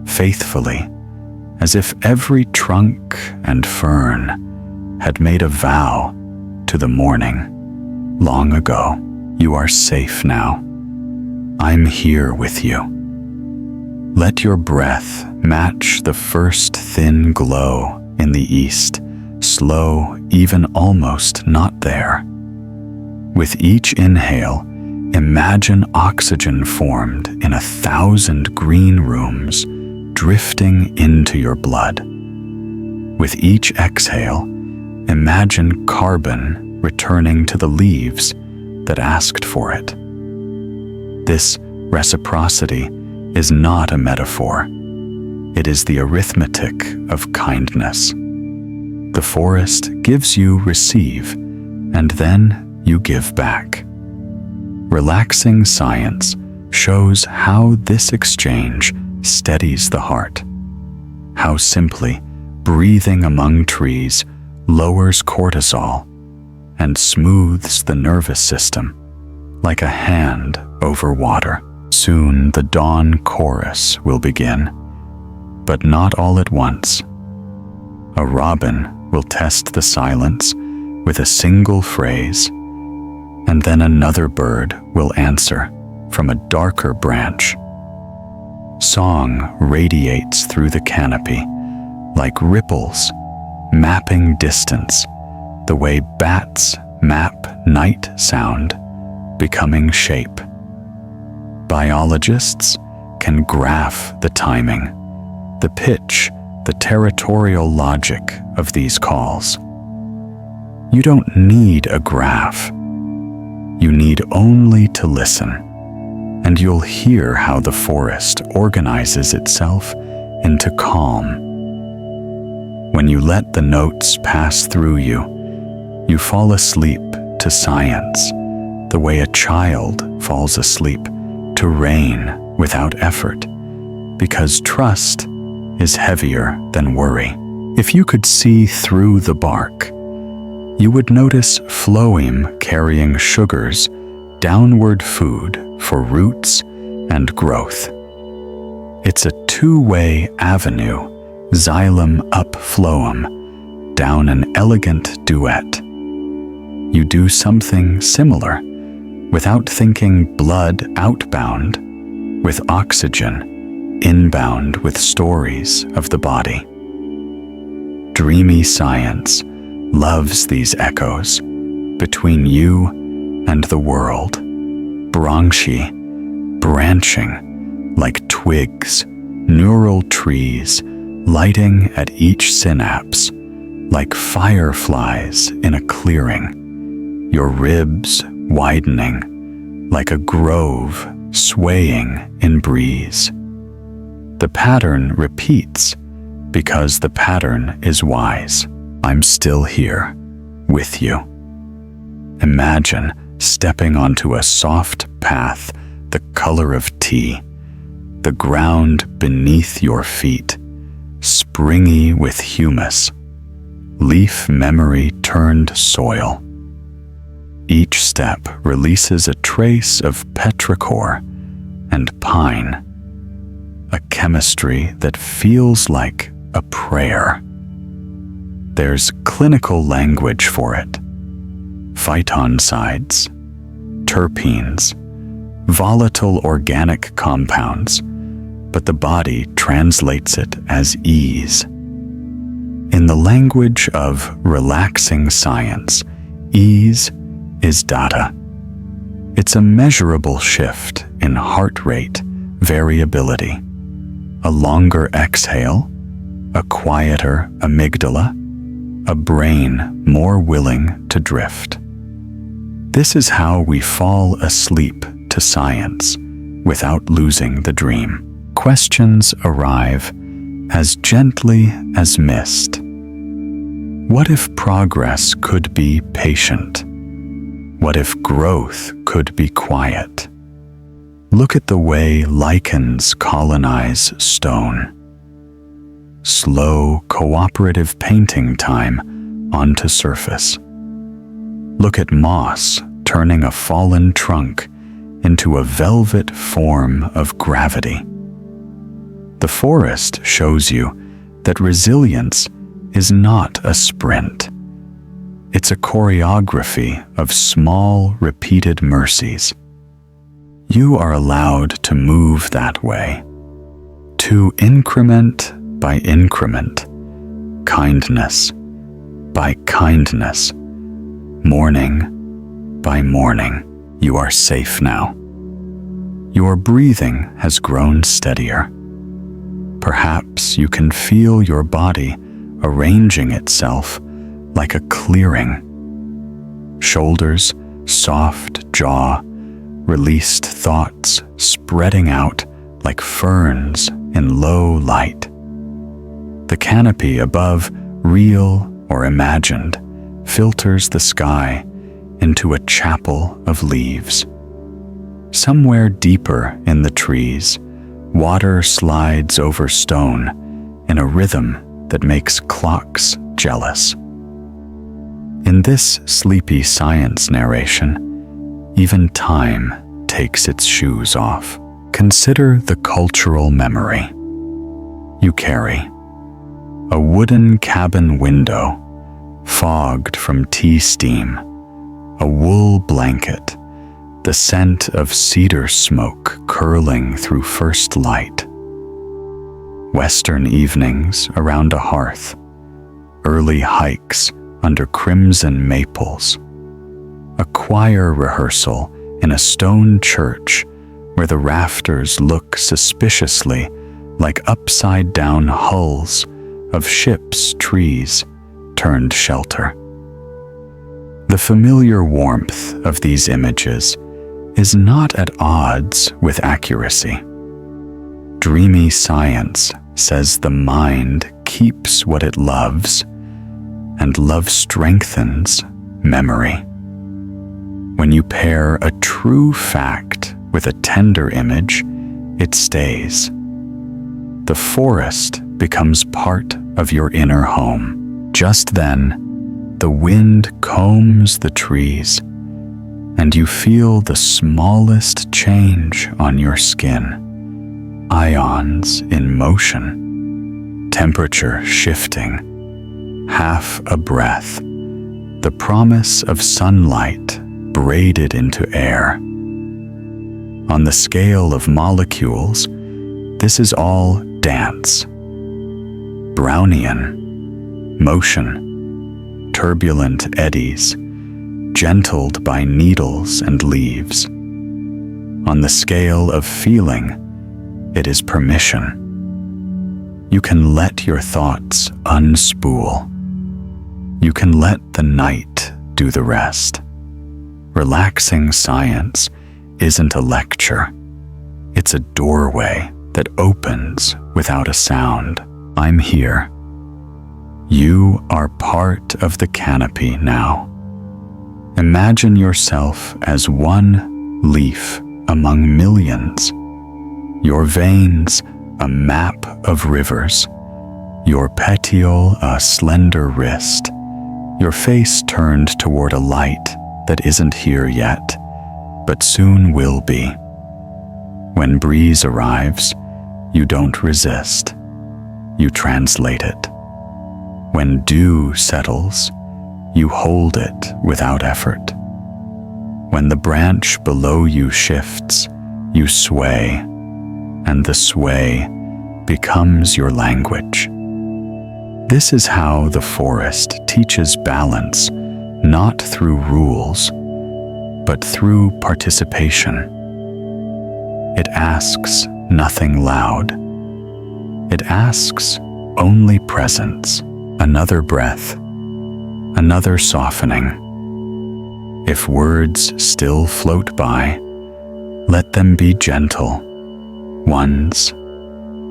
faithfully, as if every trunk and fern had made a vow to the morning. Long ago, you are safe now. I'm here with you. Let your breath match the first thin glow in the east, slow, even almost not there. With each inhale, imagine oxygen formed in 1,000 green rooms, drifting into your blood. With each exhale, imagine carbon returning to the leaves that asked for it. This reciprocity is not a metaphor. It is the arithmetic of kindness. The forest gives you receive, and then you give back. Relaxing science shows how this exchange steadies the heart, how simply breathing among trees lowers cortisol and smooths the nervous system like a hand over water. Soon the dawn chorus will begin, but not all at once. A robin will test the silence with a single phrase, and then another bird will answer from a darker branch. Song radiates through the canopy like ripples, mapping distance, the way bats map night sound, becoming shape. Biologists can graph the timing, the pitch, the territorial logic of these calls. You don't need a graph. You need only to listen, and you'll hear how the forest organizes itself into calm. When you let the notes pass through you, you fall asleep to science, the way a child falls asleep to rain without effort, because trust is heavier than worry. If you could see through the bark, you would notice phloem carrying sugars, downward food for roots and growth. It's a two-way avenue, xylem up phloem, down an elegant duet. You do something similar, without thinking blood outbound, with oxygen inbound with stories of the body. Dreamy science loves these echoes between you and the world, branchi, branching like twigs, neural trees, lighting at each synapse, like fireflies in a clearing, your ribs widening like a grove swaying in breeze. The pattern repeats because the pattern is wise. I'm still here with you. Imagine stepping onto a soft path the color of tea, the ground beneath your feet, springy with humus. leaf memory turned soil. Each step releases a trace of petrichor and pine, a chemistry that feels like a prayer. There's clinical language for it: phytoncides, terpenes, volatile organic compounds, but the body translates it as ease. In the language of relaxing science, ease is data. It's a measurable shift in heart rate variability, a longer exhale, a quieter amygdala, a brain more willing to drift. This is how we fall asleep to science without losing the dream. Questions arrive as gently as mist. What if progress could be patient? What if growth could be quiet? Look at the way lichens colonize stone. Slow, cooperative painting time onto surface. Look at moss turning a fallen trunk into a velvet form of gravity. The forest shows you that resilience is not a sprint. It's a choreography of small, repeated mercies. You are allowed to move that way, to increment by increment, kindness by kindness, morning by morning. You are safe now. Your breathing has grown steadier. Perhaps you can feel your body arranging itself like a clearing. Shoulders, soft jaw, released thoughts spreading out like ferns in low light. The canopy above, real or imagined, filters the sky into a chapel of leaves. Somewhere deeper in the trees, water slides over stone in a rhythm that makes clocks jealous. In this sleepy science narration, even time takes its shoes off. Consider the cultural memory you carry. A wooden cabin window, fogged from tea steam, a wool blanket, the scent of cedar smoke curling through first light. Western evenings around a hearth, early hikes under crimson maples, a choir rehearsal in a stone church where the rafters look suspiciously like upside-down hulls of ships' trees turned shelter. The familiar warmth of these images is not at odds with accuracy. Dreamy science says the mind keeps what it loves, and love strengthens memory. When you pair a true fact with a tender image, it stays. The forest becomes part of your inner home. Just then, the wind combs the trees, and you feel the smallest change on your skin. Ions in motion, temperature shifting, half a breath, the promise of sunlight braided into air. On the scale of molecules, this is all dance. Brownian, motion, turbulent eddies, gentled by needles and leaves. On the scale of feeling, it is permission. You can let your thoughts unspool. You can let the night do the rest. Relaxing science isn't a lecture. It's a doorway that opens without a sound. I'm here. You are part of the canopy now. Imagine yourself as one leaf among millions. Your veins a map of rivers. your petiole a slender wrist, your face turned toward a light that isn't here yet, but soon will be. When breeze arrives, you don't resist. You translate it. When dew settles, you hold it without effort. When the branch below you shifts, you sway, and the sway becomes your language. This is how the forest teaches balance, not through rules, but through participation. It asks nothing loud. It asks only presence, another breath, another softening. If words still float by, let them be gentle ones,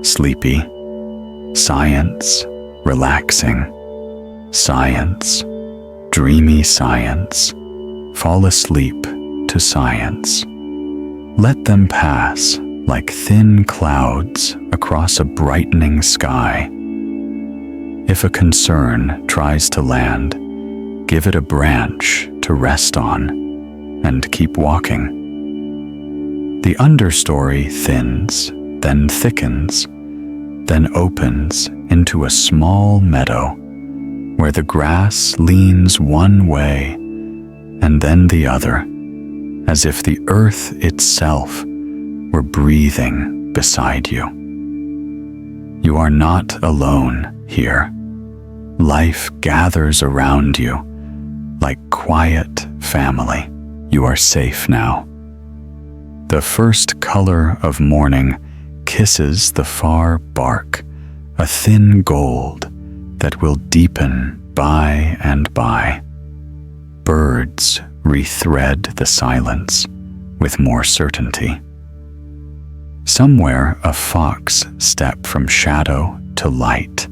sleepy, science, relaxing, science, dreamy science, fall asleep to science. Let them pass like thin clouds across a brightening sky. If a concern tries to land, give it a branch to rest on and keep walking. The understory thins, then thickens, then opens into a small meadow where the grass leans one way and then the other, as if the earth itself were breathing beside you. You are not alone here. Life gathers around you like quiet family. You are safe now. The first color of morning kisses the far bark, a thin gold that will deepen by and by. Birds rethread the silence with more certainty. Somewhere a fox steps from shadow to light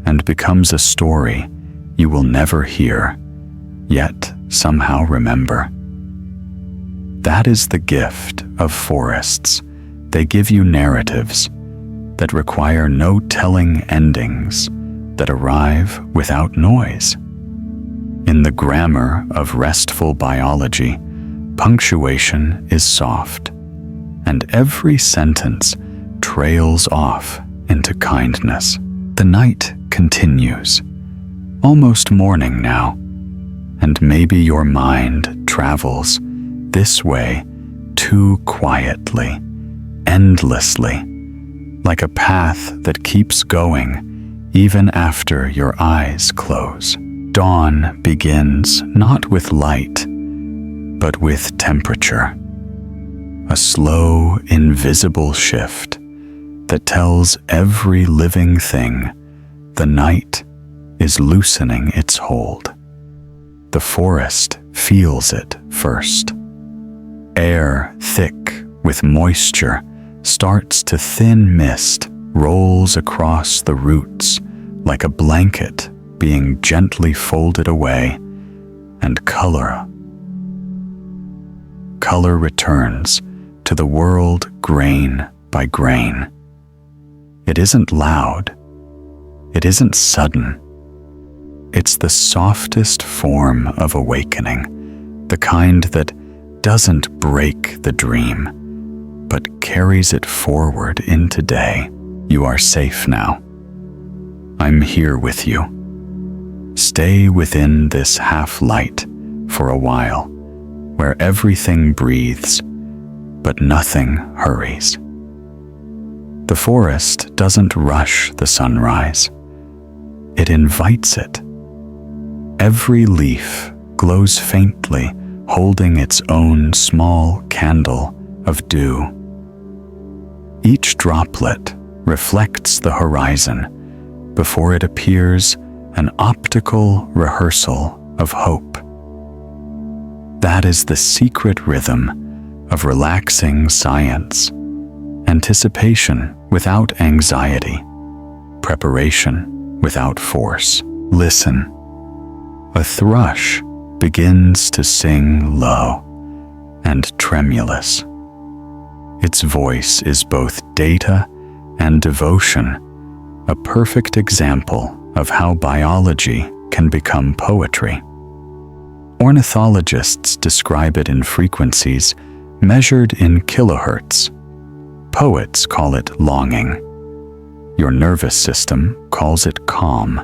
and becomes a story you will never hear, yet somehow remember. That is the gift of forests. They give you narratives that require no telling endings, that arrive without noise. In the grammar of restful biology, punctuation is soft, and every sentence trails off into kindness. The night continues, almost morning now, and maybe your mind travels this way too quietly, endlessly, like a path that keeps going even after your eyes close. Dawn begins not with light, but with temperature. A slow, invisible shift that tells every living thing the night is loosening its hold. The forest feels it first. Air thick with moisture starts to thin mist, rolls across the roots like a blanket being gently folded away, and color returns to the world grain by grain. It isn't loud. It isn't sudden. It's the softest form of awakening, the kind that doesn't break the dream, but carries it forward into day. You are safe now. I'm here with you. Stay within this half-light for a while, where everything breathes, but nothing hurries. The forest doesn't rush the sunrise. It invites it. Every leaf glows faintly, holding its own small candle of dew. Each droplet reflects the horizon before it appears an optical rehearsal of hope. That is the secret rhythm of relaxing science, anticipation without anxiety, preparation without force. Listen. A thrush begins to sing low and tremulous. Its voice is both data and devotion, a perfect example of how biology can become poetry. Ornithologists describe it in frequencies measured in kilohertz. Poets call it longing. Your nervous system calls it calm.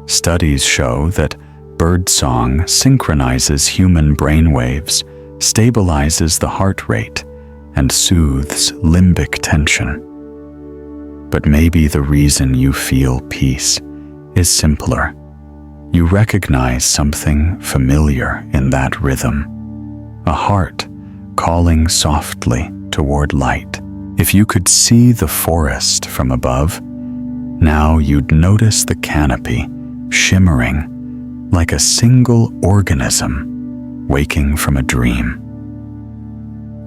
Studies show that birdsong synchronizes human brainwaves, stabilizes the heart rate, and soothes limbic tension. But maybe the reason you feel peace is simpler. You recognize something familiar in that rhythm, a heart calling softly toward light. If you could see the forest from above, now you'd notice the canopy shimmering like a single organism waking from a dream.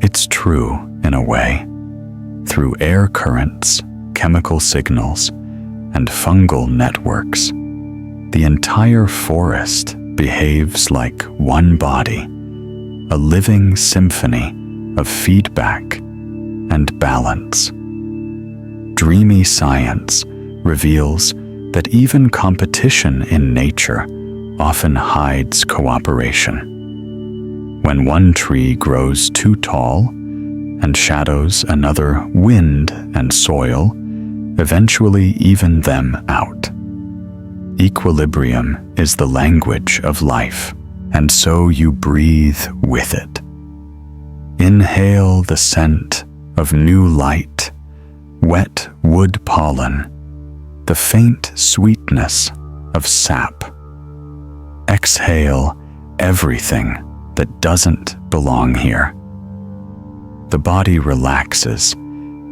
It's true, in a way. Through air currents, chemical signals, and fungal networks, the entire forest behaves like one body, a living symphony of feedback and balance. Dreamy science reveals that even competition in nature often hides cooperation. When one tree grows too tall and shadows another wind and soil, eventually even them out. Equilibrium is the language of life, and so you breathe with it. Inhale the scent of new light, wet wood pollen, the faint sweetness of sap. Exhale everything that doesn't belong here. The body relaxes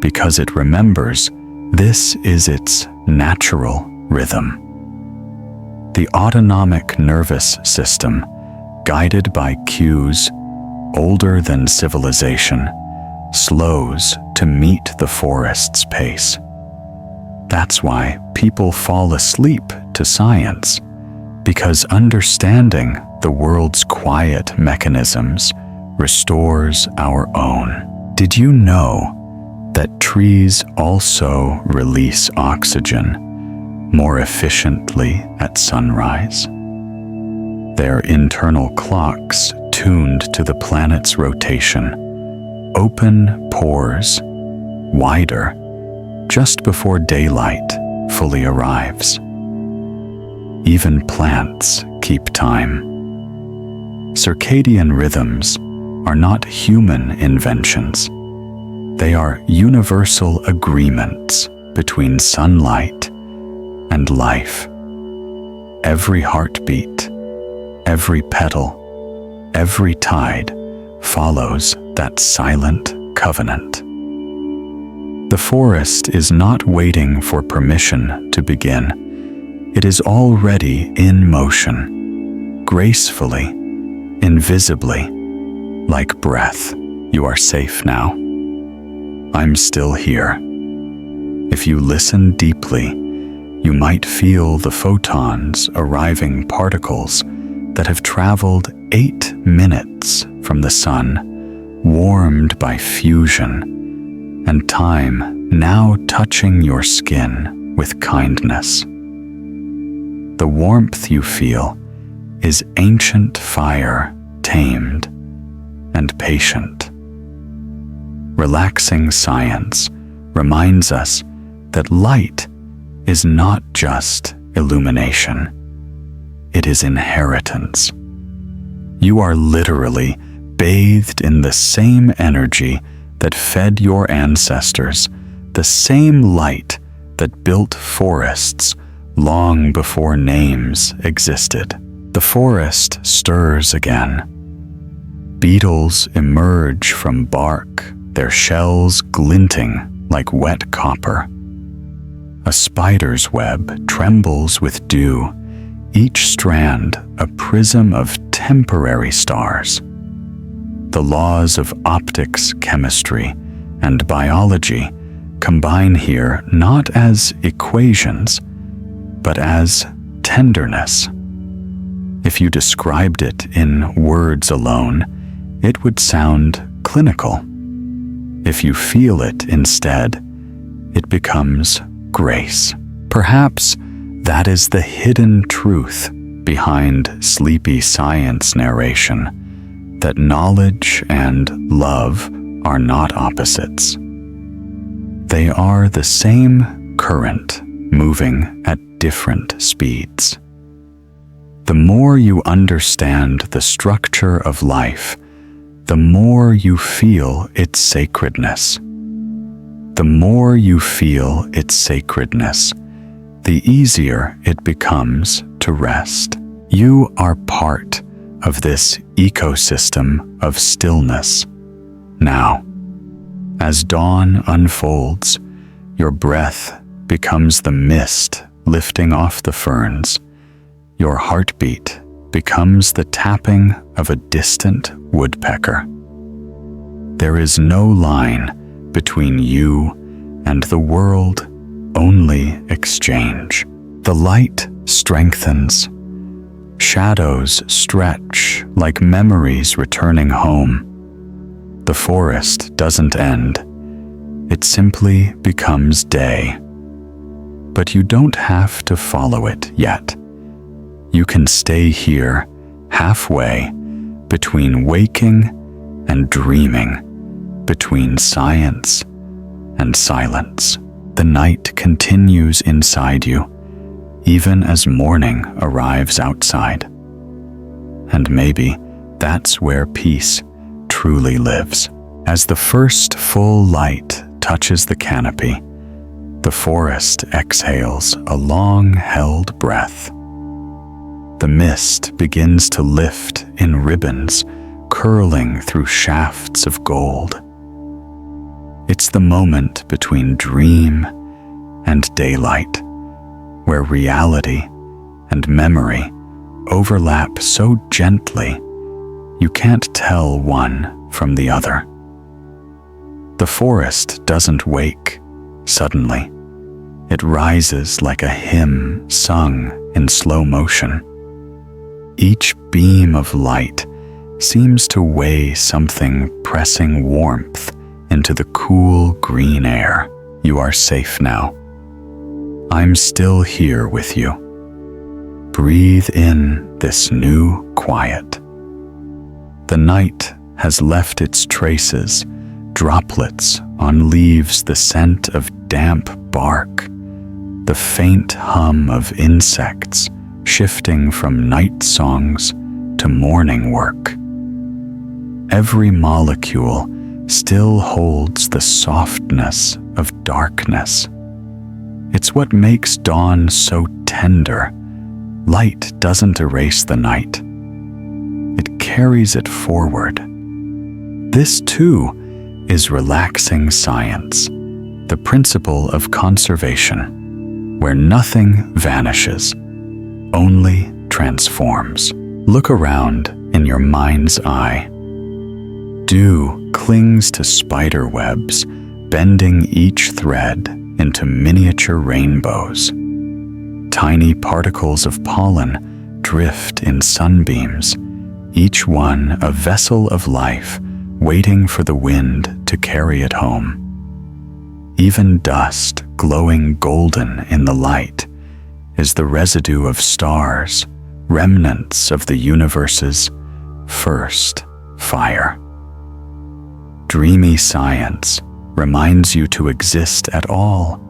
because it remembers this is its natural rhythm. The autonomic nervous system, guided by cues older than civilization, slows to meet the forest's pace. That's why people fall asleep to science, because understanding the world's quiet mechanisms restores our own. Did you know that trees also release oxygen more efficiently at sunrise? Their internal clocks, tuned to the planet's rotation, open pores wider just before daylight fully arrives. Even plants keep time. Circadian rhythms are not human inventions. They are universal agreements between sunlight and life. Every heartbeat, every petal, every tide follows that silent covenant. The forest is not waiting for permission to begin. It is already in motion, gracefully, invisibly, like breath. You are safe now. I'm still here. If you listen deeply, you might feel the photons arriving particles that have traveled 8 minutes from the sun, warmed by fusion, and time now touching your skin with kindness. The warmth you feel is ancient fire tamed and patient. Relaxing science reminds us that light is not just illumination. It is inheritance. You are literally bathed in the same energy that fed your ancestors, the same light that built forests long before names existed. The forest stirs again. Beetles emerge from bark, their shells glinting like wet copper. A spider's web trembles with dew, each strand a prism of temporary stars. The laws of optics, chemistry, and biology combine here not as equations, but as tenderness. If you described it in words alone, it would sound clinical. If you feel it instead, it becomes grace. Perhaps that is the hidden truth behind Sleepy Science narration, that knowledge and love are not opposites. They are the same current moving at different speeds. The more you understand the structure of life, the more you feel its sacredness. The more you feel its sacredness, the easier it becomes to rest. You are part of this ecosystem of stillness. Now, as dawn unfolds, your breath becomes the mist lifting off the ferns. Your heartbeat becomes the tapping of a distant woodpecker. There is no line between you and the world, only exchange. The light strengthens. Shadows stretch like memories returning home. The forest doesn't end. It simply becomes day. But you don't have to follow it yet. You can stay here, halfway, between waking and dreaming, between science and silence. The night continues inside you, even as morning arrives outside. And maybe that's where peace truly lives. As the first full light touches the canopy, the forest exhales a long-held breath. The mist begins to lift in ribbons, curling through shafts of gold. It's the moment between dream and daylight, where reality and memory overlap so gently you can't tell one from the other. The forest doesn't wake suddenly. It rises like a hymn sung in slow motion. Each beam of light seems to weigh something, pressing warmth into the cool green air. You are safe now. I'm still here with you. Breathe in this new quiet. The night has left its traces, droplets on leaves, the scent of damp bark, the faint hum of insects shifting from night songs to morning work. Every molecule still holds the softness of darkness. It's what makes dawn so tender. Light doesn't erase the night. It carries it forward. This, too, is relaxing science, the principle of conservation, where nothing vanishes, only transforms. Look around in your mind's eye. Dew clings to spider webs, bending each thread into miniature rainbows. Tiny particles of pollen drift in sunbeams, each one a vessel of life waiting for the wind to carry it home. Even dust, glowing golden in the light, is the residue of stars, remnants of the universe's first fire. Dreamy science reminds you to exist at all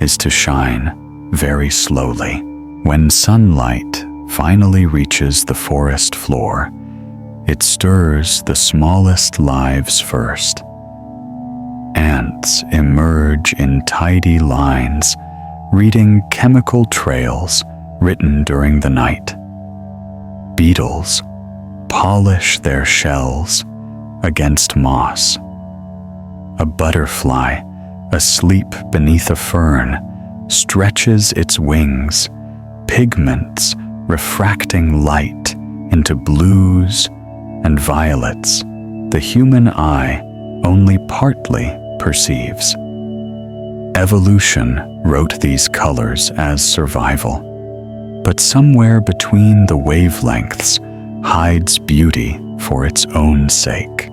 is to shine very slowly. When sunlight finally reaches the forest floor, it stirs the smallest lives first. Ants emerge in tidy lines, reading chemical trails written during the night. Beetles polish their shells against moss. A butterfly, asleep beneath a fern, stretches its wings, pigments refracting light into blues and violets the human eye only partly perceives. Evolution wrote these colors as survival, but somewhere between the wavelengths hides beauty for its own sake.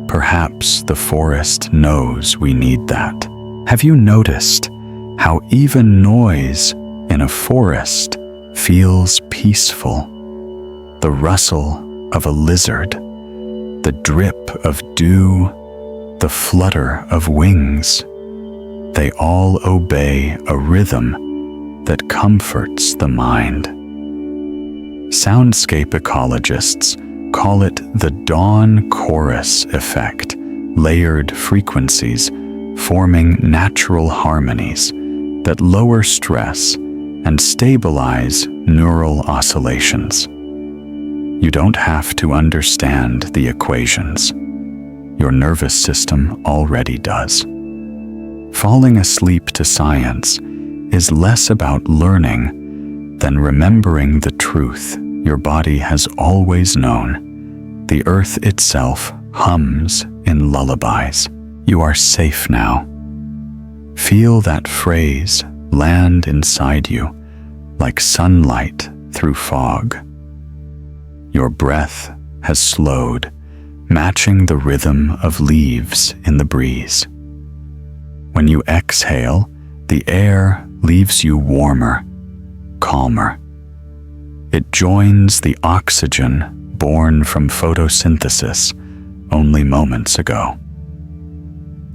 Perhaps the forest knows we need that. Have you noticed how even noise in a forest feels peaceful. The rustle of a lizard, the drip of dew, the flutter of wings, they all obey a rhythm that comforts the mind. Soundscape ecologists call it the dawn chorus effect, layered frequencies forming natural harmonies that lower stress and stabilize neural oscillations. You don't have to understand the equations. Your nervous system already does. Falling asleep to science is less about learning than remembering the truth your body has always known. The earth itself hums in lullabies. You are safe now. Feel that phrase land inside you like sunlight through fog. Your breath has slowed, matching the rhythm of leaves in the breeze. When you exhale, the air leaves you warmer, calmer. It joins the oxygen born from photosynthesis only moments ago.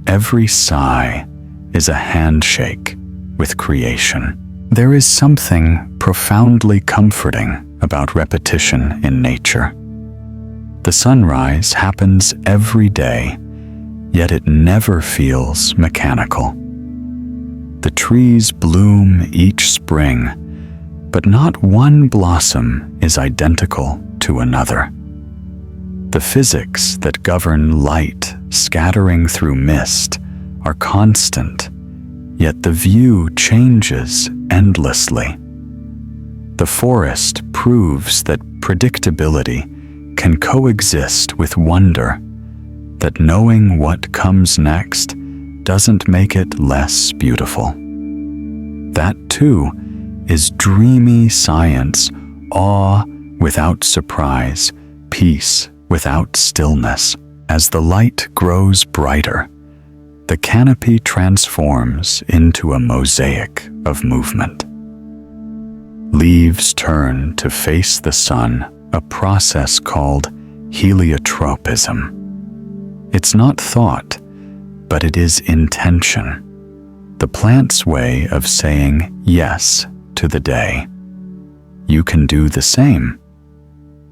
Every sigh is a handshake with creation. There is something profoundly comforting about repetition in nature. The sunrise happens every day, yet it never feels mechanical. The trees bloom each spring, but not one blossom is identical to another. The physics that govern light scattering through mist are constant, yet the view changes endlessly. The forest proves that predictability can coexist with wonder, that knowing what comes next doesn't make it less beautiful. That, too, is dreamy science, awe without surprise, peace without stillness. As the light grows brighter, the canopy transforms into a mosaic of movement. Leaves turn to face the sun, a process called heliotropism. It's not thought, but it is intention. The plant's way of saying yes to the day. You can do the same.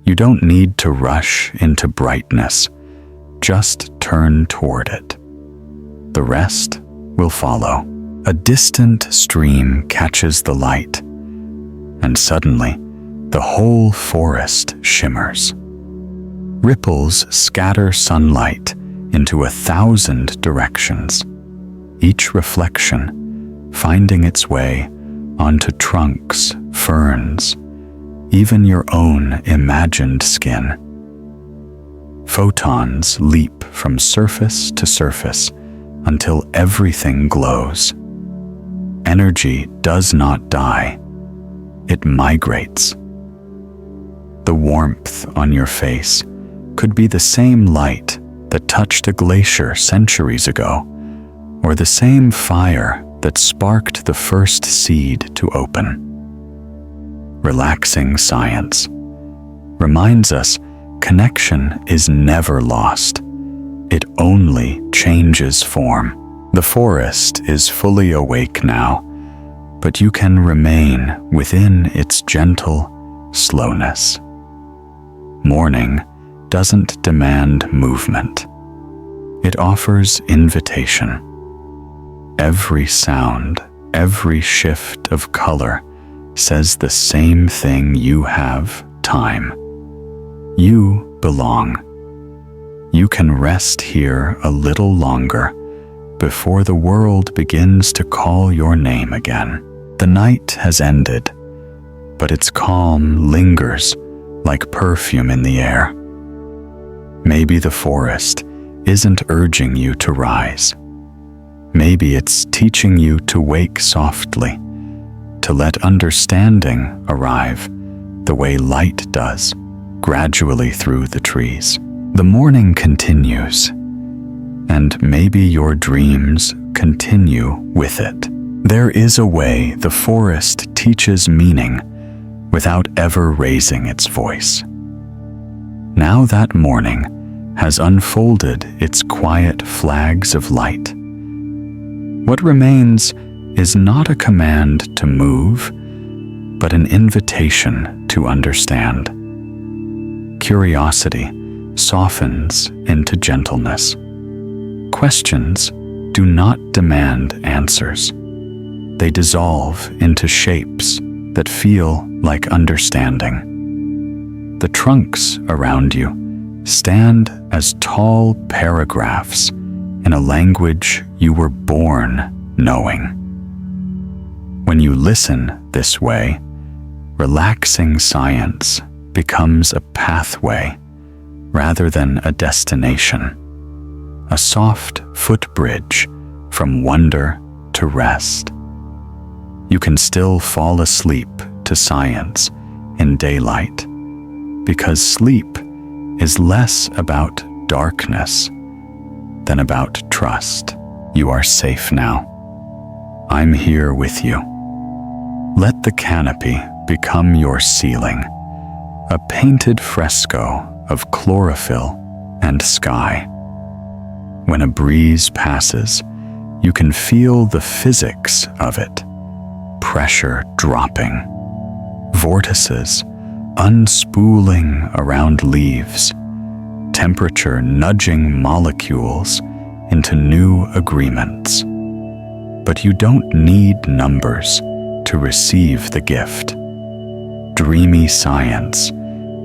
You don't need to rush into brightness. Just turn toward it. The rest will follow. A distant stream catches the light, and suddenly, the whole forest shimmers. Ripples scatter sunlight into 1,000 directions, each reflection finding its way onto trunks, ferns, even your own imagined skin. Photons leap from surface to surface until everything glows. Energy does not die. It migrates. The warmth on your face could be the same light that touched a glacier centuries ago, or the same fire that sparked the first seed to open. Relaxing science reminds us connection is never lost. It only changes form. The forest is fully awake now, but you can remain within its gentle slowness. Morning doesn't demand movement. It offers invitation. Every sound, every shift of color says the same thing: you have time. You belong. You can rest here a little longer before the world begins to call your name again. The night has ended, but its calm lingers like perfume in the air. Maybe the forest isn't urging you to rise. Maybe it's teaching you to wake softly, to let understanding arrive the way light does, gradually through the trees. The morning continues, and maybe your dreams continue with it. There is a way the forest teaches meaning without ever raising its voice. Now that morning has unfolded its quiet flags of light. What remains is not a command to move, but an invitation to understand. Curiosity softens into gentleness. Questions do not demand answers. They dissolve into shapes that feel like understanding. The trunks around you stand as tall paragraphs in a language you were born knowing. When you listen this way, relaxing science becomes a pathway rather than a destination, a soft footbridge from wonder to rest. You can still fall asleep to science in daylight, because sleep is less about darkness than about trust. You are safe now. I'm here with you. Let the canopy become your ceiling, a painted fresco of chlorophyll and sky. When a breeze passes, you can feel the physics of it. Pressure dropping, vortices unspooling around leaves, temperature nudging molecules into new agreements. But you don't need numbers to receive the gift. Dreamy science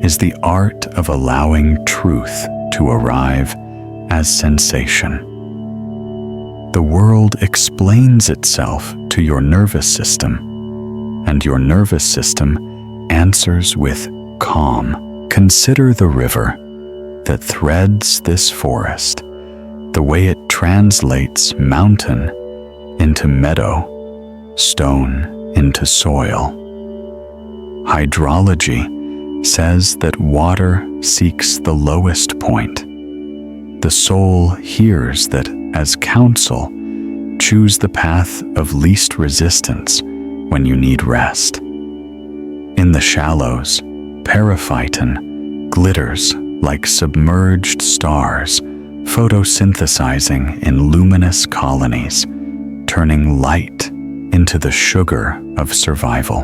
is the art of allowing truth to arrive as sensation. The world explains itself to your nervous system, and your nervous system answers with calm. Consider the river that threads this forest, the way it translates mountain into meadow, stone into soil. Hydrology says that water seeks the lowest point. The soul hears that as counsel. Choose the path of least resistance when you need rest. In the shallows, periphyton glitters like submerged stars, photosynthesizing in luminous colonies, turning light into the sugar of survival.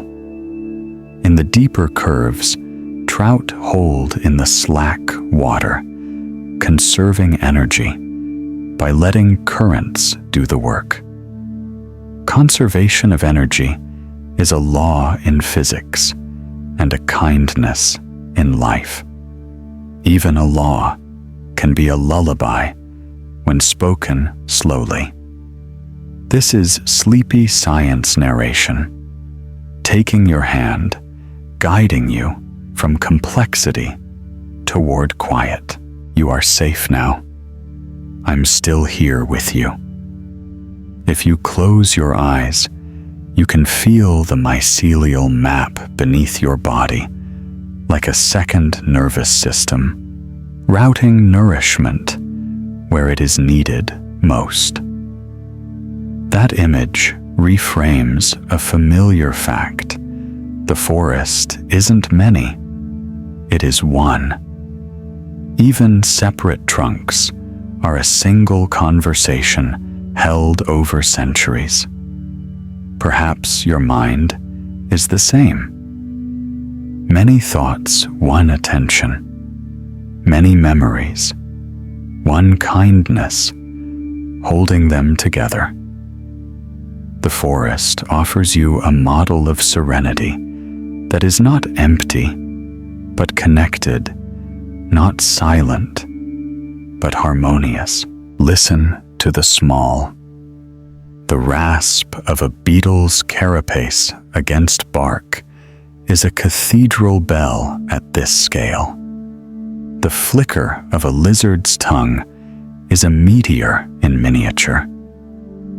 In the deeper curves, trout hold in the slack water, conserving energy by letting currents do the work. Conservation of energy is a law in physics and a kindness in life. Even a law can be a lullaby when spoken slowly. This is Sleepy Science narration, taking your hand, guiding you from complexity toward quiet. You are safe now. I'm still here with you. If you close your eyes, you can feel the mycelial map beneath your body, like a second nervous system, routing nourishment where it is needed most. That image reframes a familiar fact. The forest isn't many, it is one. Even separate trunks are a single conversation held over centuries. Perhaps your mind is the same. Many thoughts, one attention. Many memories, one kindness, holding them together. The forest offers you a model of serenity that is not empty, but connected, not silent, but harmonious. Listen to the small. The rasp of a beetle's carapace against bark is a cathedral bell at this scale. The flicker of a lizard's tongue is a meteor in miniature.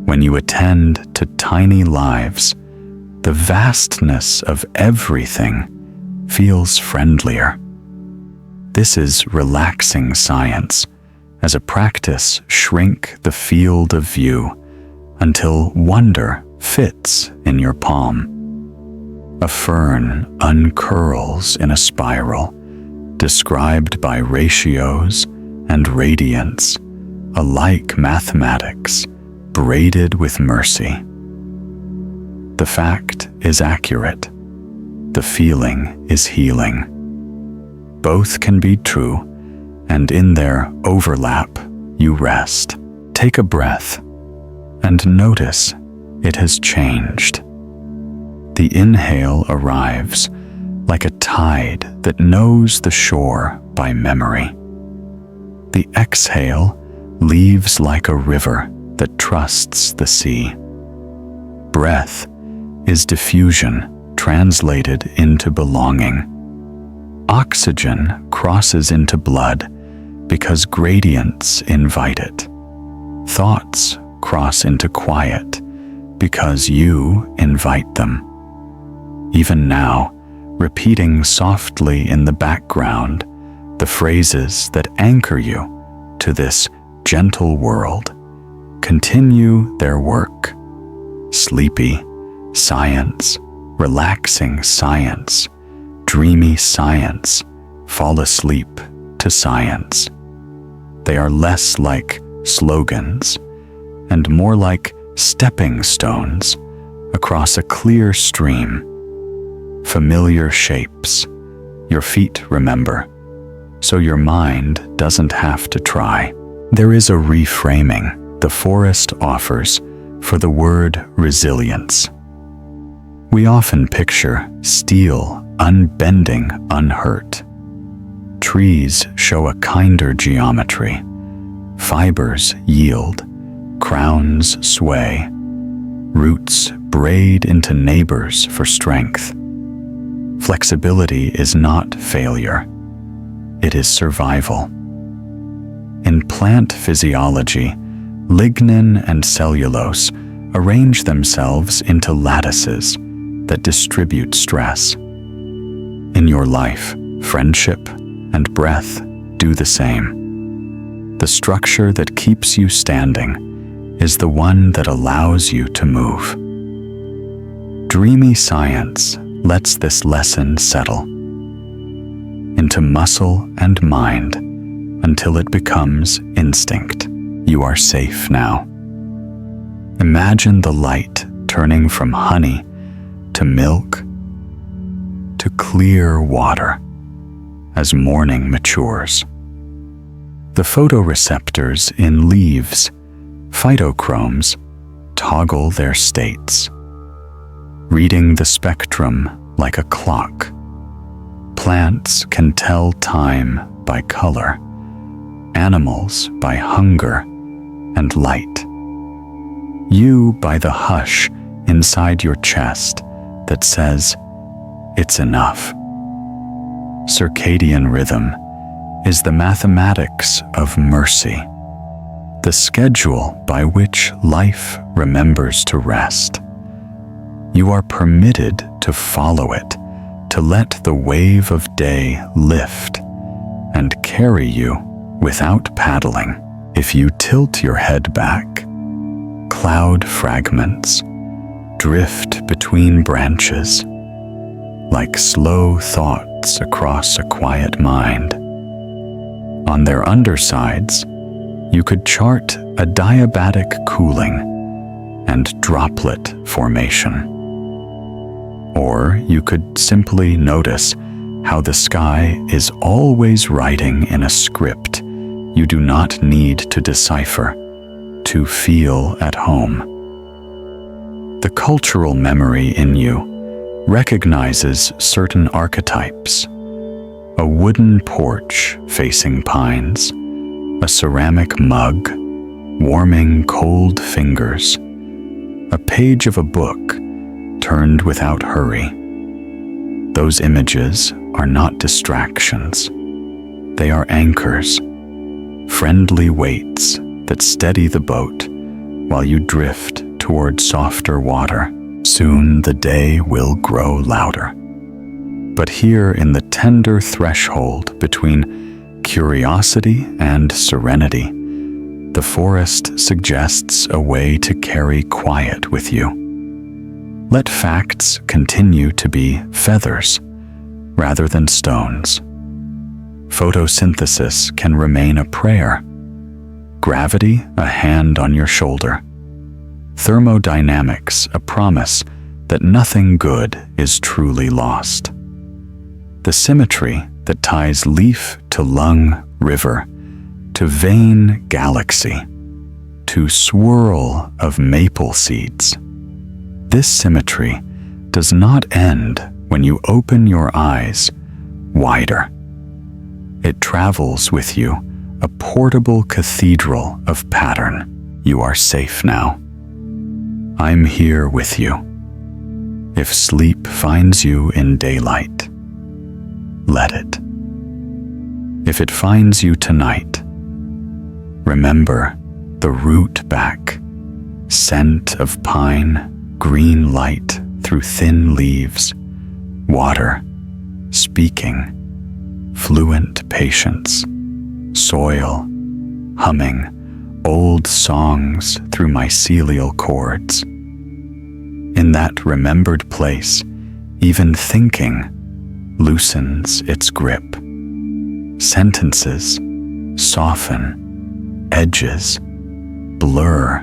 When you attend to tiny lives, the vastness of everything feels friendlier. This is relaxing science. As a practice, shrink the field of view until wonder fits in your palm. A fern uncurls in a spiral, described by ratios and radiance, alike mathematics, braided with mercy. The fact is accurate. The feeling is healing. Both can be true, and in their overlap, you rest. Take a breath and notice it has changed. The inhale arrives like a tide that knows the shore by memory. The exhale leaves like a river that trusts the sea. Breath is diffusion translated into belonging. Oxygen crosses into blood because gradients invite it. Thoughts cross into quiet because you invite them. Even now, repeating softly in the background the phrases that anchor you to this gentle world continue their work. Sleepy science, relaxing science, dreamy science, fall asleep to science. They are less like slogans and more like stepping stones across a clear stream. Familiar shapes your feet remember, so your mind doesn't have to try. There is a reframing the forest offers for the word resilience. We often picture steel unbending, unhurt. Trees show a kinder geometry. Fibers yield, crowns sway, roots braid into neighbors for strength. Flexibility is not failure. It is survival. In plant physiology, lignin and cellulose arrange themselves into lattices that distribute stress. In your life, friendship and breath do the same. The structure that keeps you standing is the one that allows you to move. Dreamy science lets this lesson settle into muscle and mind until it becomes instinct. You are safe now. Imagine the light turning from honey to milk to clear water as morning matures. The photoreceptors in leaves, phytochromes, toggle their states, reading the spectrum like a clock. Plants can tell time by color, animals by hunger and light. You by the hush inside your chest that says, "It's enough." Circadian rhythm is the mathematics of mercy, the schedule by which life remembers to rest. You are permitted to follow it, to let the wave of day lift and carry you without paddling. If you tilt your head back, cloud fragments drift between branches like slow thoughts across a quiet mind. On their undersides, you could chart a diabatic cooling and droplet formation. Or you could simply notice how the sky is always writing in a script you do not need to decipher to feel at home. The cultural memory in you recognizes certain archetypes: a wooden porch facing pines, a ceramic mug warming cold fingers, a page of a book turned without hurry. Those images are not distractions. They are anchors, friendly weights that steady the boat while you drift toward softer water. Soon the day will grow louder. But here in the tender threshold between curiosity and serenity, the forest suggests a way to carry quiet with you. Let facts continue to be feathers rather than stones. Photosynthesis can remain a prayer. Gravity, a hand on your shoulder. Thermodynamics, a promise that nothing good is truly lost. The symmetry that ties leaf to lung, river, to vein, galaxy, to swirl of maple seeds. This symmetry does not end when you open your eyes wider. It travels with you, a portable cathedral of pattern. You are safe now. I'm here with you. If sleep finds you in daylight, let it. If it finds you tonight, remember the root back, scent of pine, green light through thin leaves, water, speaking, fluent patience, soil, humming, old songs through mycelial chords. In that remembered place, even thinking loosens its grip. Sentences soften, edges blur,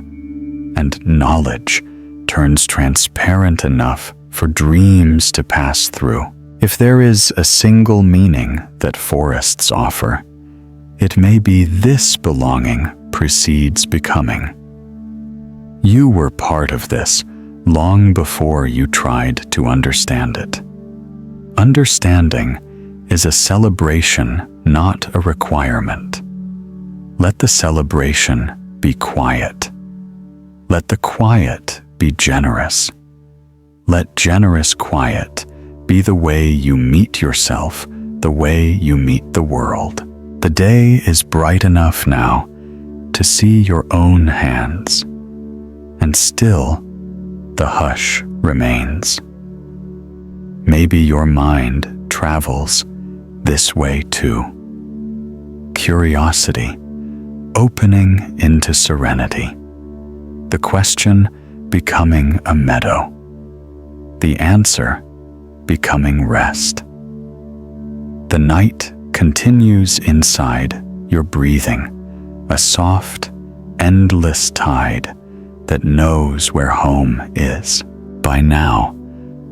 and knowledge turns transparent enough for dreams to pass through. If there is a single meaning that forests offer, it may be this: belonging precedes becoming. You were part of this long before you tried to understand it. Understanding is a celebration, not a requirement. Let the celebration be quiet. Let the quiet be generous. Let generous quiet be the way you meet yourself, the way you meet the world. The day is bright enough now to see your own hands, and still the hush remains. Maybe your mind travels this way too. Curiosity, opening into serenity. The question becoming a meadow. The answer becoming rest. The night continues inside your breathing, a soft, endless tide that knows where home is. By now,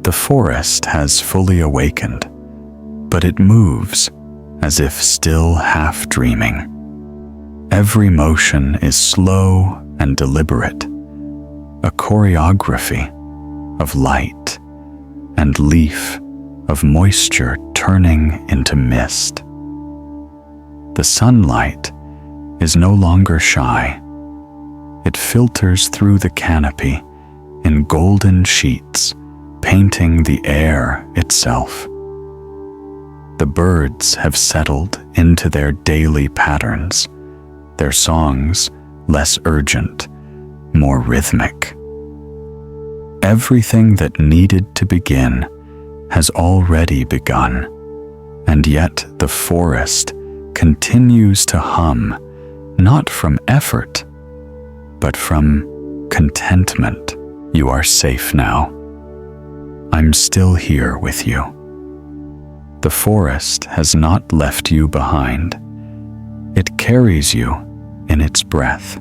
the forest has fully awakened, but it moves as if still half dreaming. Every motion is slow and deliberate, a choreography of light and leaf, of moisture turning into mist. The sunlight is no longer shy. It filters through the canopy in golden sheets, painting the air itself. The birds have settled into their daily patterns, their songs less urgent, more rhythmic. Everything that needed to begin has already begun, and yet the forest continues to hum, not from effort, but from contentment. You are safe now. I'm still here with you. The forest has not left you behind. It carries you in its breath.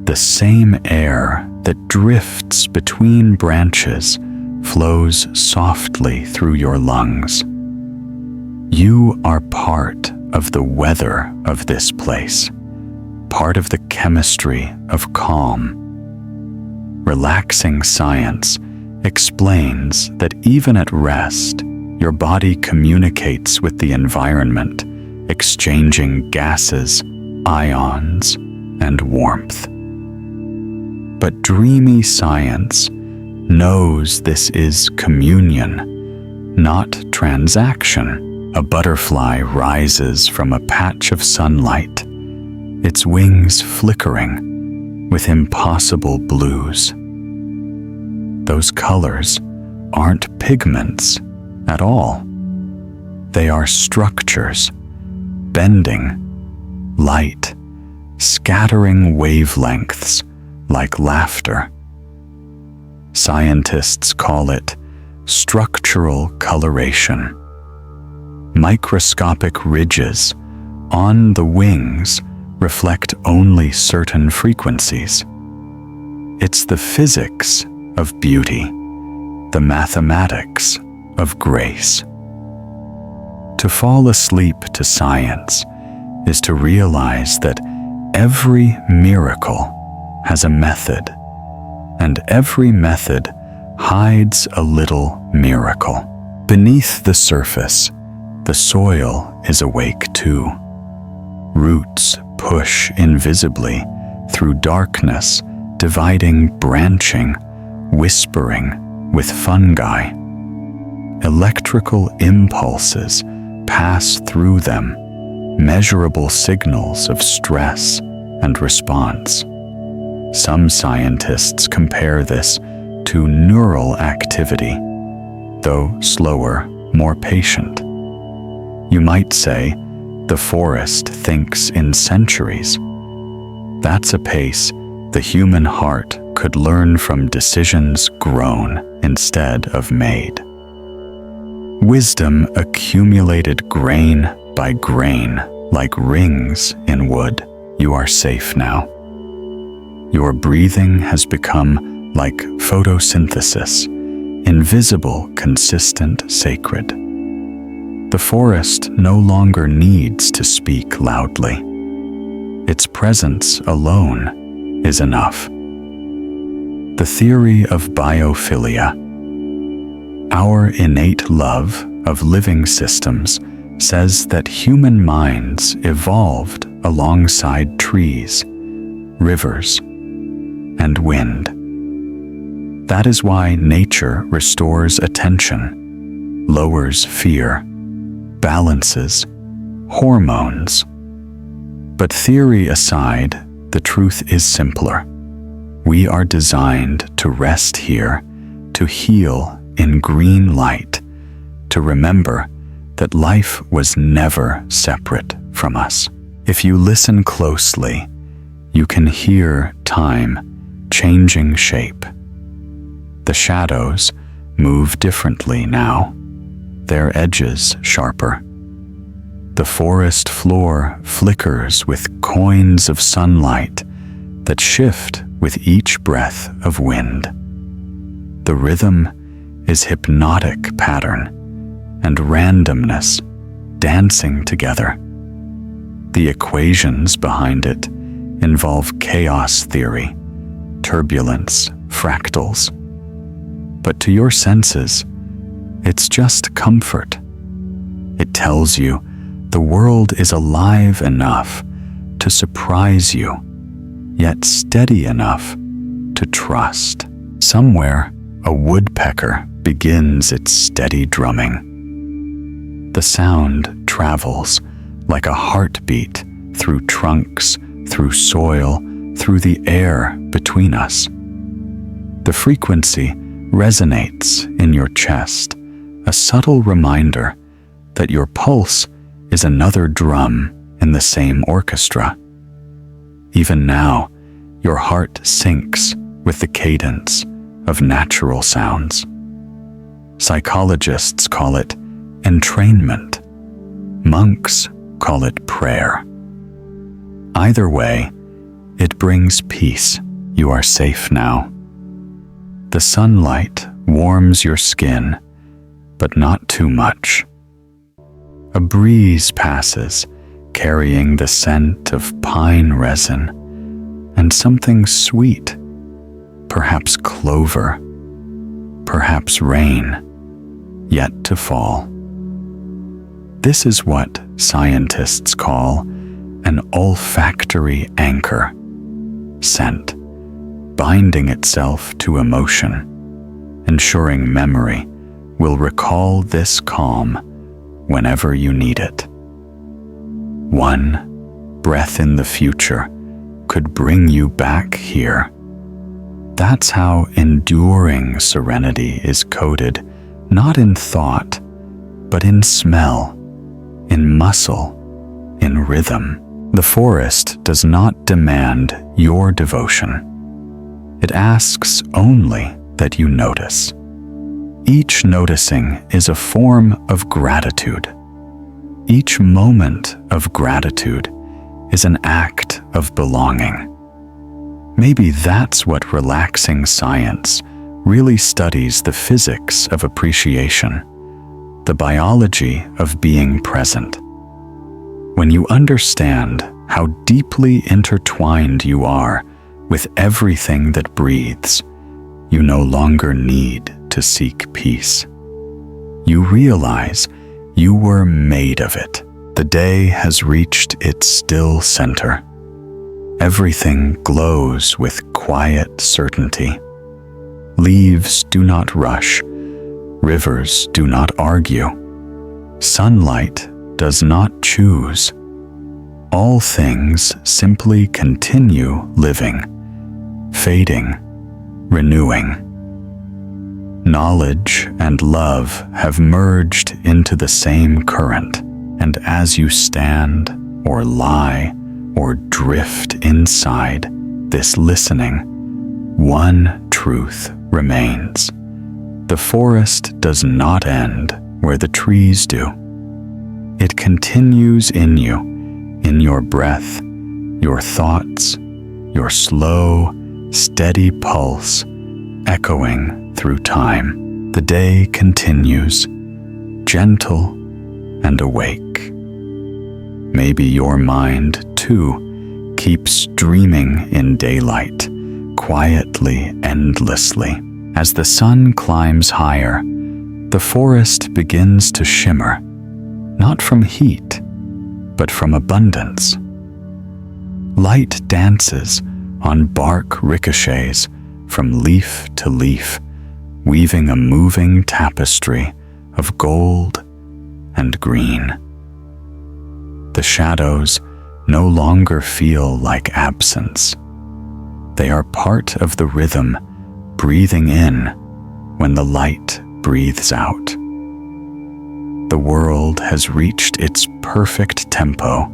The same air that drifts between branches flows softly through your lungs. You are part of the weather of this place, part of the chemistry of calm. Relaxing science explains that even at rest, your body communicates with the environment, exchanging gases, ions, and warmth. But dreamy science knows this is communion, not transaction. A butterfly rises from a patch of sunlight, its wings flickering with impossible blues. Those colors aren't pigments at all. They are structures, bending, light, scattering wavelengths like laughter. Scientists call it structural coloration. Microscopic ridges on the wings reflect only certain frequencies. It's the physics of beauty, the mathematics of grace. To fall asleep to science is to realize that every miracle has a method, and every method hides a little miracle. Beneath the surface, the soil is awake too. Roots push invisibly through darkness, dividing, branching, whispering with fungi. Electrical impulses pass through them, measurable signals of stress and response. Some scientists compare this to neural activity, though slower, more patient. You might say the forest thinks in centuries. That's a pace the human heart could learn from decisions grown instead of made. Wisdom accumulated grain by grain, like rings in wood. You are safe now. Your breathing has become like photosynthesis, invisible, consistent, sacred. The forest no longer needs to speak loudly. Its presence alone is enough. The theory of biophilia. Our innate love of living systems says that human minds evolved alongside trees, rivers, and wind. That is why nature restores attention, lowers fear, balances hormones. But theory aside, the truth is simpler. We are designed to rest here, to heal in green light, to remember that life was never separate from us. If you listen closely, you can hear time changing shape. The shadows move differently now, their edges sharper. The forest floor flickers with coins of sunlight that shift with each breath of wind. The rhythm is hypnotic pattern and randomness dancing together. The equations behind it involve chaos theory, turbulence, fractals. But to your senses, it's just comfort. It tells you the world is alive enough to surprise you, yet steady enough to trust. Somewhere, a woodpecker begins its steady drumming. The sound travels like a heartbeat through trunks, through soil, through the air between us. The frequency resonates in your chest, a subtle reminder that your pulse is another drum in the same orchestra. Even now, your heart syncs with the cadence of natural sounds. Psychologists call it entrainment. Monks call it prayer. Either way, it brings peace. You are safe now. The sunlight warms your skin, but not too much. A breeze passes, carrying the scent of pine resin and something sweet, perhaps clover, perhaps rain, yet to fall. This is what scientists call an olfactory anchor, scent, binding itself to emotion, ensuring memory will recall this calm whenever you need it. One breath in the future could bring you back here. That's how enduring serenity is coded, not in thought, but in smell, in muscle, in rhythm. The forest does not demand your devotion. It asks only that you notice. Each noticing is a form of gratitude. Each moment of gratitude is an act of belonging. Maybe that's what relaxing science really studies: the physics of appreciation, the biology of being present. When you understand how deeply intertwined you are with everything that breathes, you no longer need to seek peace. You realize you were made of it. The day has reached its still center. Everything glows with quiet certainty. Leaves do not rush. Rivers do not argue. Sunlight does not choose. All things simply continue living, fading, renewing. Knowledge and love have merged into the same current, and as you stand or lie or drift inside this listening, one truth remains. The forest does not end where the trees do. It continues in you, in your breath, your thoughts, your slow, steady pulse, echoing through time. The day continues, gentle and awake. Maybe your mind, too, keeps dreaming in daylight, quietly, endlessly. As the sun climbs higher, the forest begins to shimmer, not from heat, but from abundance. Light dances on bark ricochets from leaf to leaf, weaving a moving tapestry of gold and green. The shadows no longer feel like absence. They are part of the rhythm, breathing in when the light breathes out. The world has reached its perfect tempo,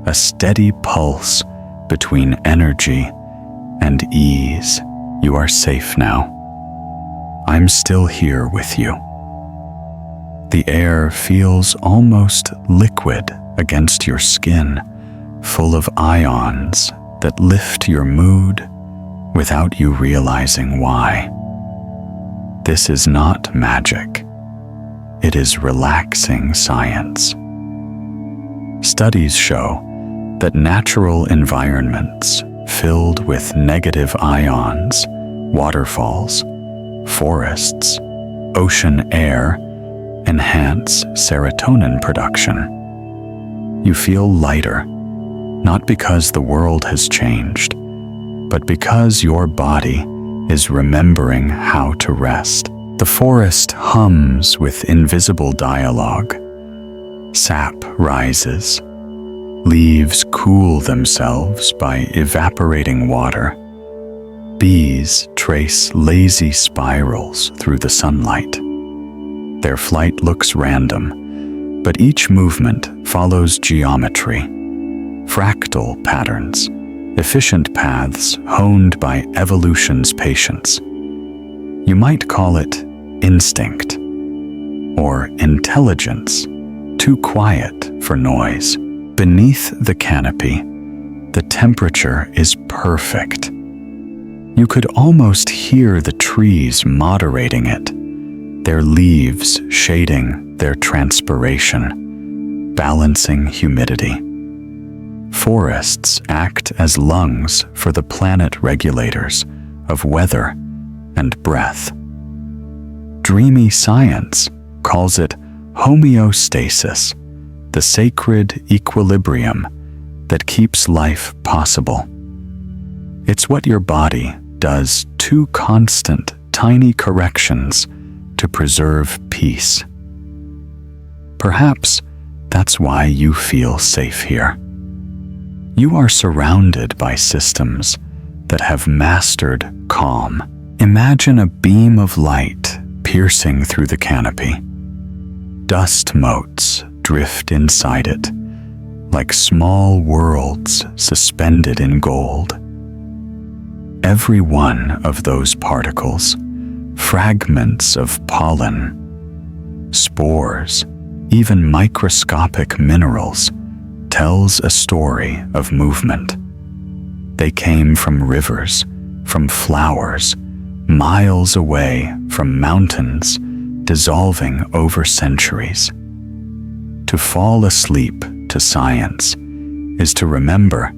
a steady pulse between energy and ease. You are safe now. I'm still here with you. The air feels almost liquid against your skin, full of ions that lift your mood without you realizing why. This is not magic. It is relaxing science. Studies show that natural environments filled with negative ions, waterfalls, forests, ocean air, enhance serotonin production. You feel lighter, not because the world has changed, but because your body is remembering how to rest. The forest hums with invisible dialogue. Sap rises. Leaves cool themselves by evaporating water. Bees trace lazy spirals through the sunlight. Their flight looks random, but each movement follows geometry, fractal patterns, efficient paths honed by evolution's patience. You might call it instinct or intelligence, too quiet for noise. Beneath the canopy, the temperature is perfect. You could almost hear the trees moderating it, their leaves shading their transpiration, balancing humidity. Forests act as lungs for the planet regulators of weather and breath. Dreamy science calls it homeostasis, the sacred equilibrium that keeps life possible. It's what your body does: two constant, tiny corrections to preserve peace. Perhaps that's why you feel safe here. You are surrounded by systems that have mastered calm. Imagine a beam of light piercing through the canopy. Dust motes drift inside it, like small worlds suspended in gold. Every one of those particles, fragments of pollen, spores, even microscopic minerals, tells a story of movement. They came from rivers, from flowers, miles away from mountains, dissolving over centuries. To fall asleep to science is to remember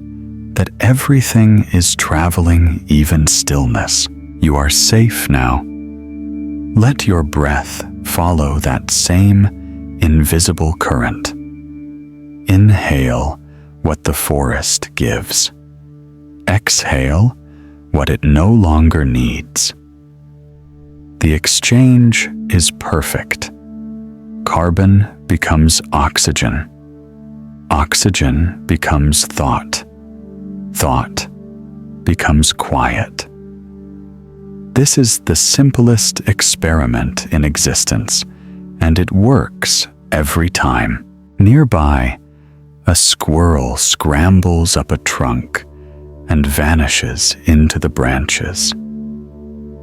that everything is traveling, even stillness. You are safe now. Let your breath follow that same invisible current. Inhale what the forest gives. Exhale what it no longer needs. The exchange is perfect. Carbon becomes oxygen. Oxygen becomes thought. Thought becomes quiet. This is the simplest experiment in existence, and it works every time. Nearby, a squirrel scrambles up a trunk and vanishes into the branches.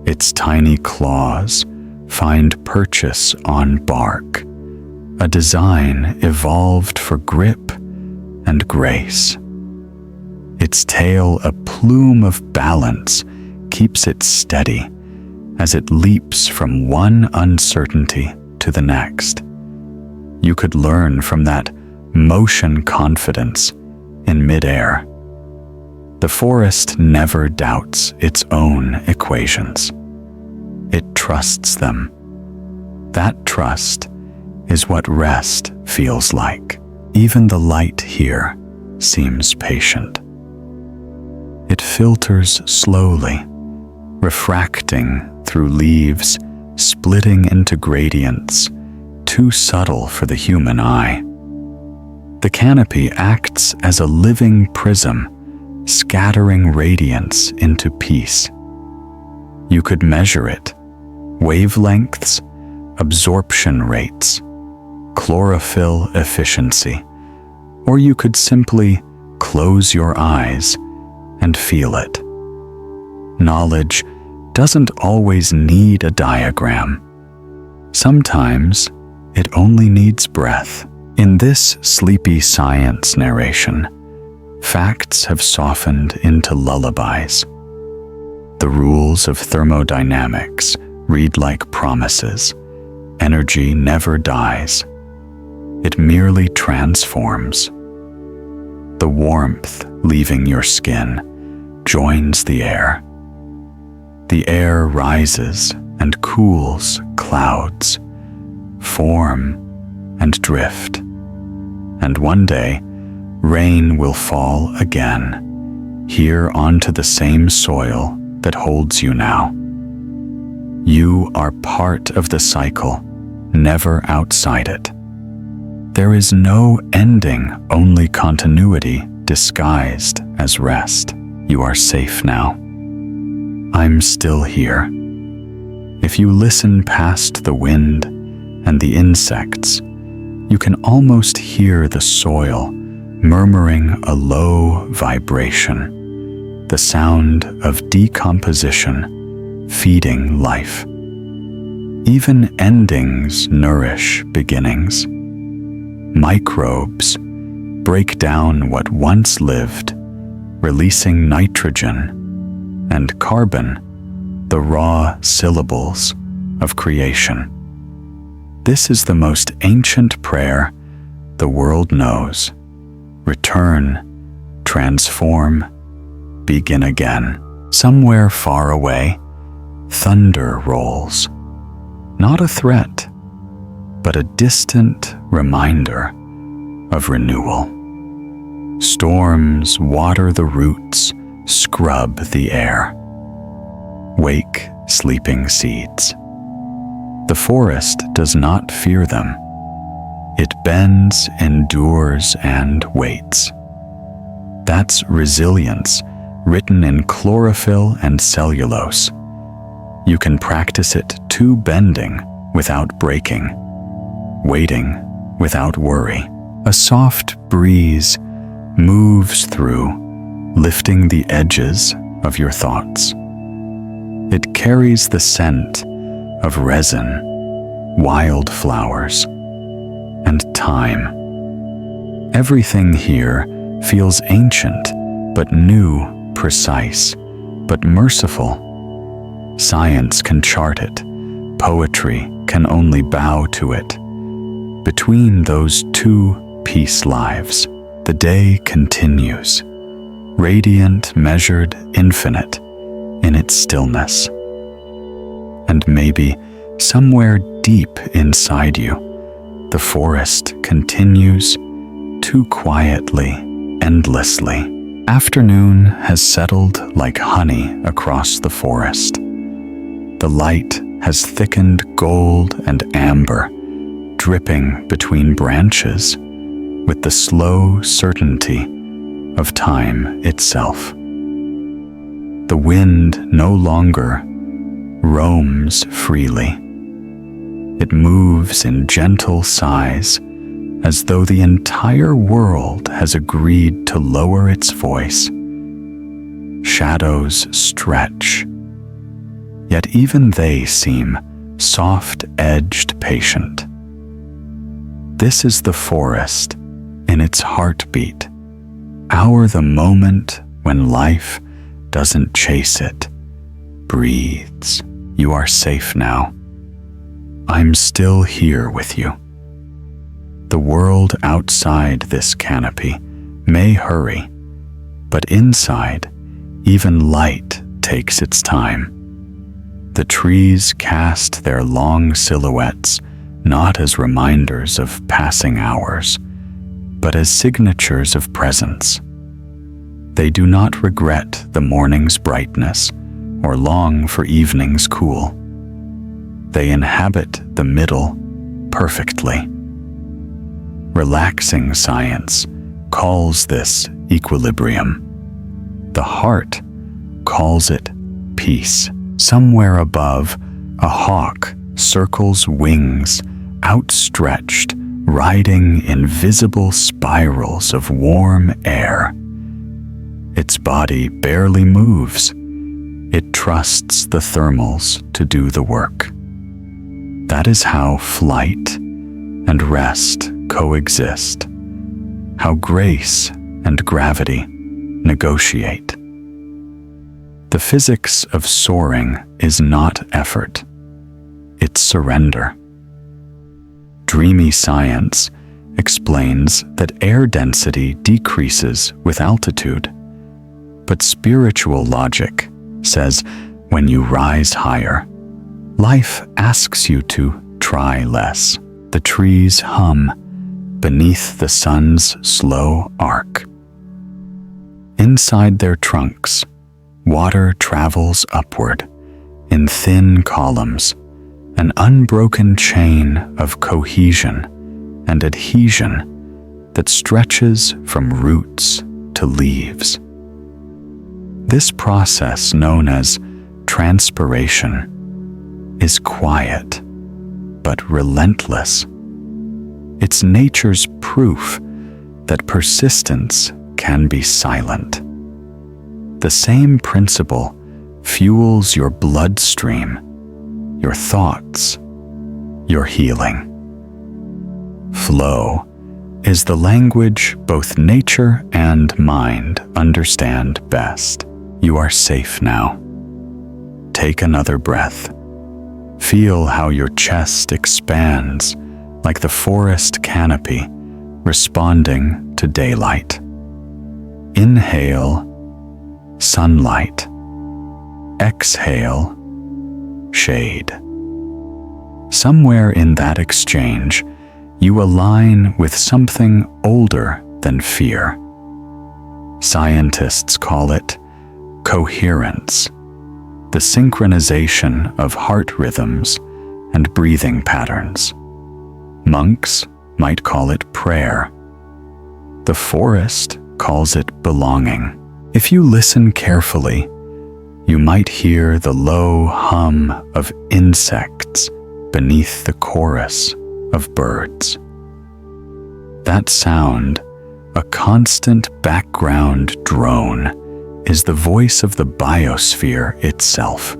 Its tiny claws find purchase on bark, a design evolved for grip and grace. Its tail, a plume of balance, keeps it steady as it leaps from one uncertainty to the next. You could learn from that motion confidence in midair. The forest never doubts its own equations. It trusts them. That trust is what rest feels like. Even the light here seems patient. It filters slowly, refracting through leaves, splitting into gradients, too subtle for the human eye. The canopy acts as a living prism, scattering radiance into peace. You could measure it: wavelengths, absorption rates, chlorophyll efficiency, or you could simply close your eyes and feel it. Knowledge doesn't always need a diagram. Sometimes it only needs breath. In this Sleepy Science narration, facts have softened into lullabies. The rules of thermodynamics read like promises. Energy never dies. It merely transforms. The warmth leaving your skin joins the air. The air rises and cools clouds, form and drift. And one day, rain will fall again, here onto the same soil that holds you now. You are part of the cycle, never outside it. There is no ending, only continuity disguised as rest. You are safe now. I'm still here. If you listen past the wind and the insects, you can almost hear the soil murmuring a low vibration, the sound of decomposition feeding life. Even endings nourish beginnings. Microbes break down what once lived, releasing nitrogen and carbon, the raw syllables of creation. This is the most ancient prayer the world knows. Return, transform, begin again. Somewhere far away, thunder rolls. Not a threat, but a distant reminder of renewal. Storms water the roots, scrub the air. Wake sleeping seeds. The forest does not fear them. It bends, endures, and waits. That's resilience, written in chlorophyll and cellulose. You can practice it too, bending without breaking, waiting without worry. A soft breeze moves through, lifting the edges of your thoughts. It carries the scent of resin, wildflowers, and time. Everything here feels ancient, but new, precise, but merciful. Science can chart it, poetry can only bow to it. Between those two peace lives, the day continues, radiant, measured, infinite, in its stillness. And maybe, somewhere deep inside you, the forest continues too quietly, endlessly. Afternoon has settled like honey across the forest. The light has thickened gold and amber, dripping between branches with the slow certainty of time itself. The wind no longer roams freely. It moves in gentle sighs, as though the entire world has agreed to lower its voice. Shadows stretch, yet even they seem soft-edged patient. This is the forest in its heartbeat, the moment when life doesn't chase it, breathes. You are safe now. I'm still here with you. The world outside this canopy may hurry, but inside, even light takes its time. The trees cast their long silhouettes not as reminders of passing hours, but as signatures of presence. They do not regret the morning's brightness or long for evening's cool. They inhabit the middle perfectly. Relaxing science calls this equilibrium. The heart calls it peace. Somewhere above, a hawk circles wings, outstretched, riding invisible spirals of warm air. Its body barely moves. It trusts the thermals to do the work. That is how flight and rest coexist, how grace and gravity negotiate. The physics of soaring is not effort, it's surrender. Dreamy science explains that air density decreases with altitude, but spiritual logic says when you rise higher, life asks you to try less. The trees hum beneath the sun's slow arc. Inside their trunks, water travels upward in thin columns, an unbroken chain of cohesion and adhesion that stretches from roots to leaves. This process, known as transpiration, is quiet but relentless. It's nature's proof that persistence can be silent. The same principle fuels your bloodstream, your thoughts, your healing. Flow is the language both nature and mind understand best. You are safe now. Take another breath. Feel how your chest expands like the forest canopy responding to daylight. Inhale, sunlight. Exhale, shade. Somewhere in that exchange, you align with something older than fear. Scientists call it coherence, the synchronization of heart rhythms and breathing patterns. Monks might call it prayer. The forest calls it belonging. If you listen carefully, you might hear the low hum of insects beneath the chorus of birds. That sound, a constant background drone, is the voice of the biosphere itself.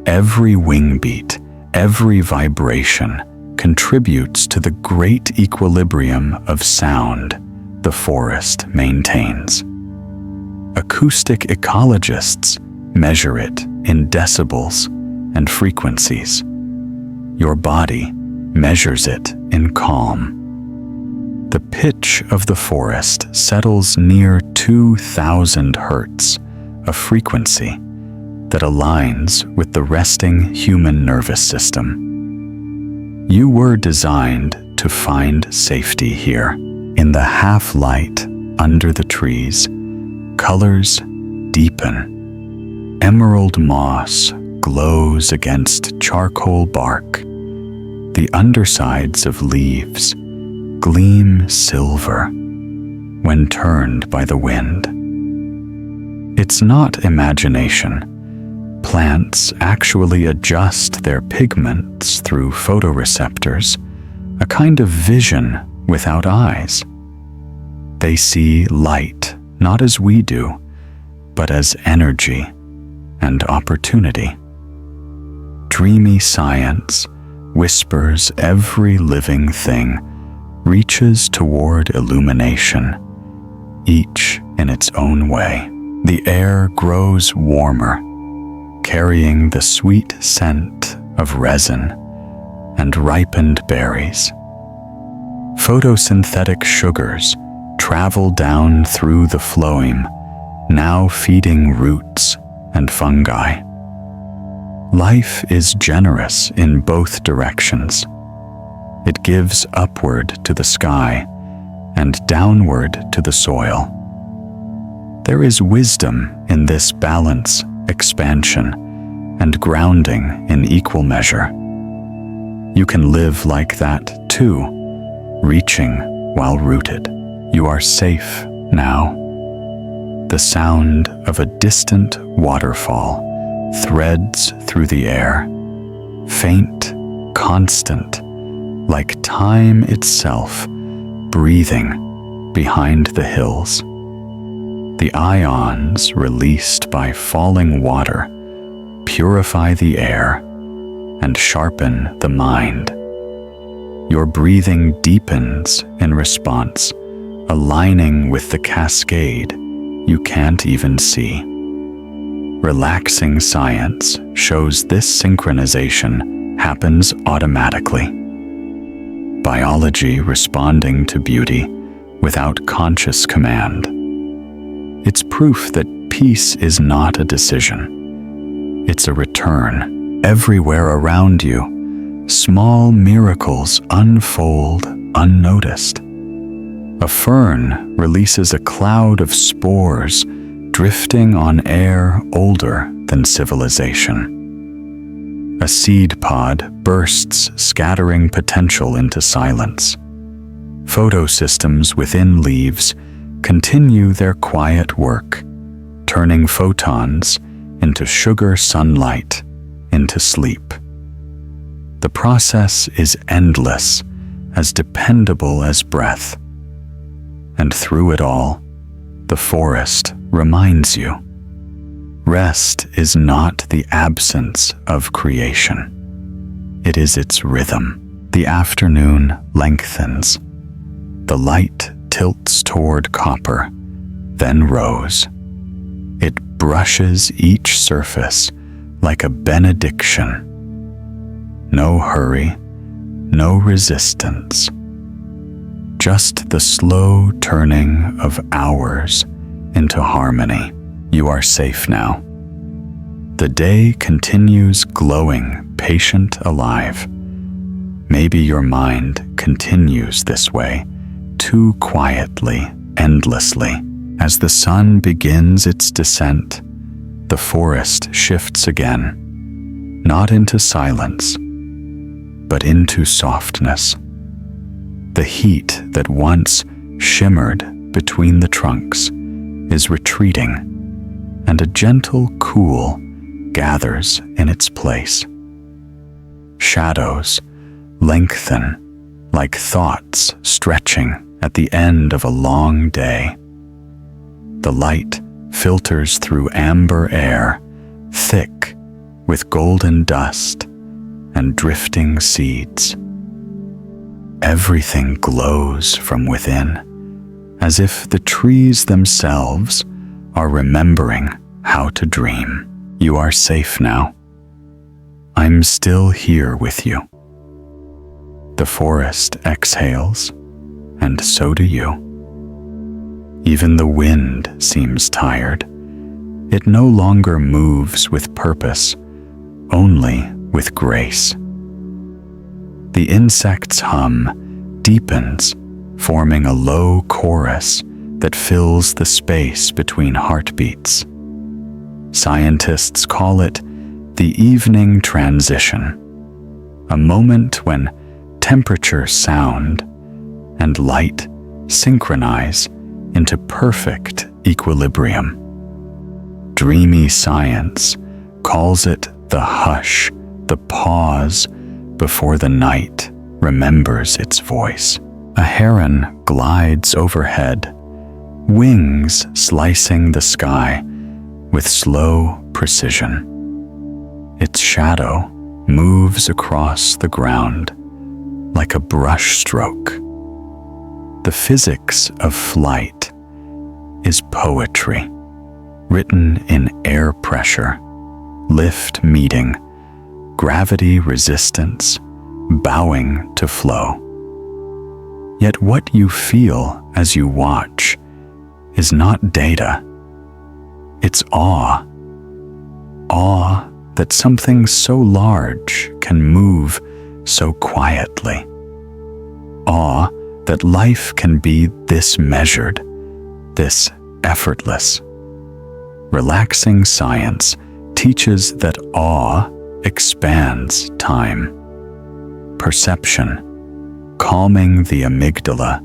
Every wing beat Every vibration contributes to the great equilibrium of sound the forest maintains. Acoustic ecologists measure it in decibels and frequencies. Your body measures it in calm. The pitch of the forest settles near 2,000 hertz, a frequency that aligns with the resting human nervous system. You were designed to find safety here. In the half-light under the trees, colors deepen. Emerald moss glows against charcoal bark. The undersides of leaves gleam silver when turned by the wind. It's not imagination. Plants actually adjust their pigments through photoreceptors, a kind of vision without eyes. They see light not as we do, but as energy and opportunity. Dreamy science whispers every living thing reaches toward illumination, each in its own way. The air grows warmer, carrying the sweet scent of resin and ripened berries. Photosynthetic sugars travel down through the phloem, now feeding roots and fungi. Life is generous in both directions. It gives upward to the sky and downward to the soil. There is wisdom in this balance, expansion, and grounding in equal measure. You can live like that too, reaching while rooted. You are safe now. The sound of a distant waterfall threads through the air, faint, constant, like time itself breathing behind the hills. The ions released by falling water purify the air and sharpen the mind. Your breathing deepens in response, aligning with the cascade you can't even see. Relaxing science shows this synchronization happens automatically. Biology responding to beauty without conscious command. It's proof that peace is not a decision. It's a return. Everywhere around you, small miracles unfold unnoticed. A fern releases a cloud of spores drifting on air older than civilization. A seed pod bursts, scattering potential into silence. Photosystems within leaves continue their quiet work, turning photons into sugar sunlight, into sleep. The process is endless, as dependable as breath. And through it all, the forest reminds you, rest is not the absence of creation. It is its rhythm. The afternoon lengthens. The light tilts toward copper, then rose. It brushes each surface like a benediction. No hurry, no resistance. Just the slow turning of hours into harmony. You are safe now. The day continues glowing, patient, alive. Maybe your mind continues this way, too quietly, endlessly. As the sun begins its descent, the forest shifts again, not into silence, but into softness. The heat that once shimmered between the trunks is retreating, and a gentle cool gathers in its place. Shadows lengthen like thoughts stretching at the end of a long day. The light filters through amber air, thick with golden dust, and drifting seeds. Everything glows from within, as if the trees themselves are remembering how to dream. You are safe now. I'm still here with you. The forest exhales, and so do you. Even the wind seems tired. It no longer moves with purpose, only with grace. The insect's hum deepens, forming a low chorus that fills the space between heartbeats. Scientists call it the evening transition, a moment when temperature, sound, and light synchronize into perfect equilibrium. Dreamy science calls it the hush, the pause before the night remembers its voice. A heron glides overhead, wings slicing the sky with slow precision. Its shadow moves across the ground like a brush stroke. The physics of flight is poetry, written in air pressure, lift meeting, gravity resistance, bowing to flow. Yet what you feel as you watch is not data. It's awe. Awe that something so large can move so quietly. Awe that life can be this measured, this effortless. Relaxing science teaches that awe expands time. Perception, calming the amygdala,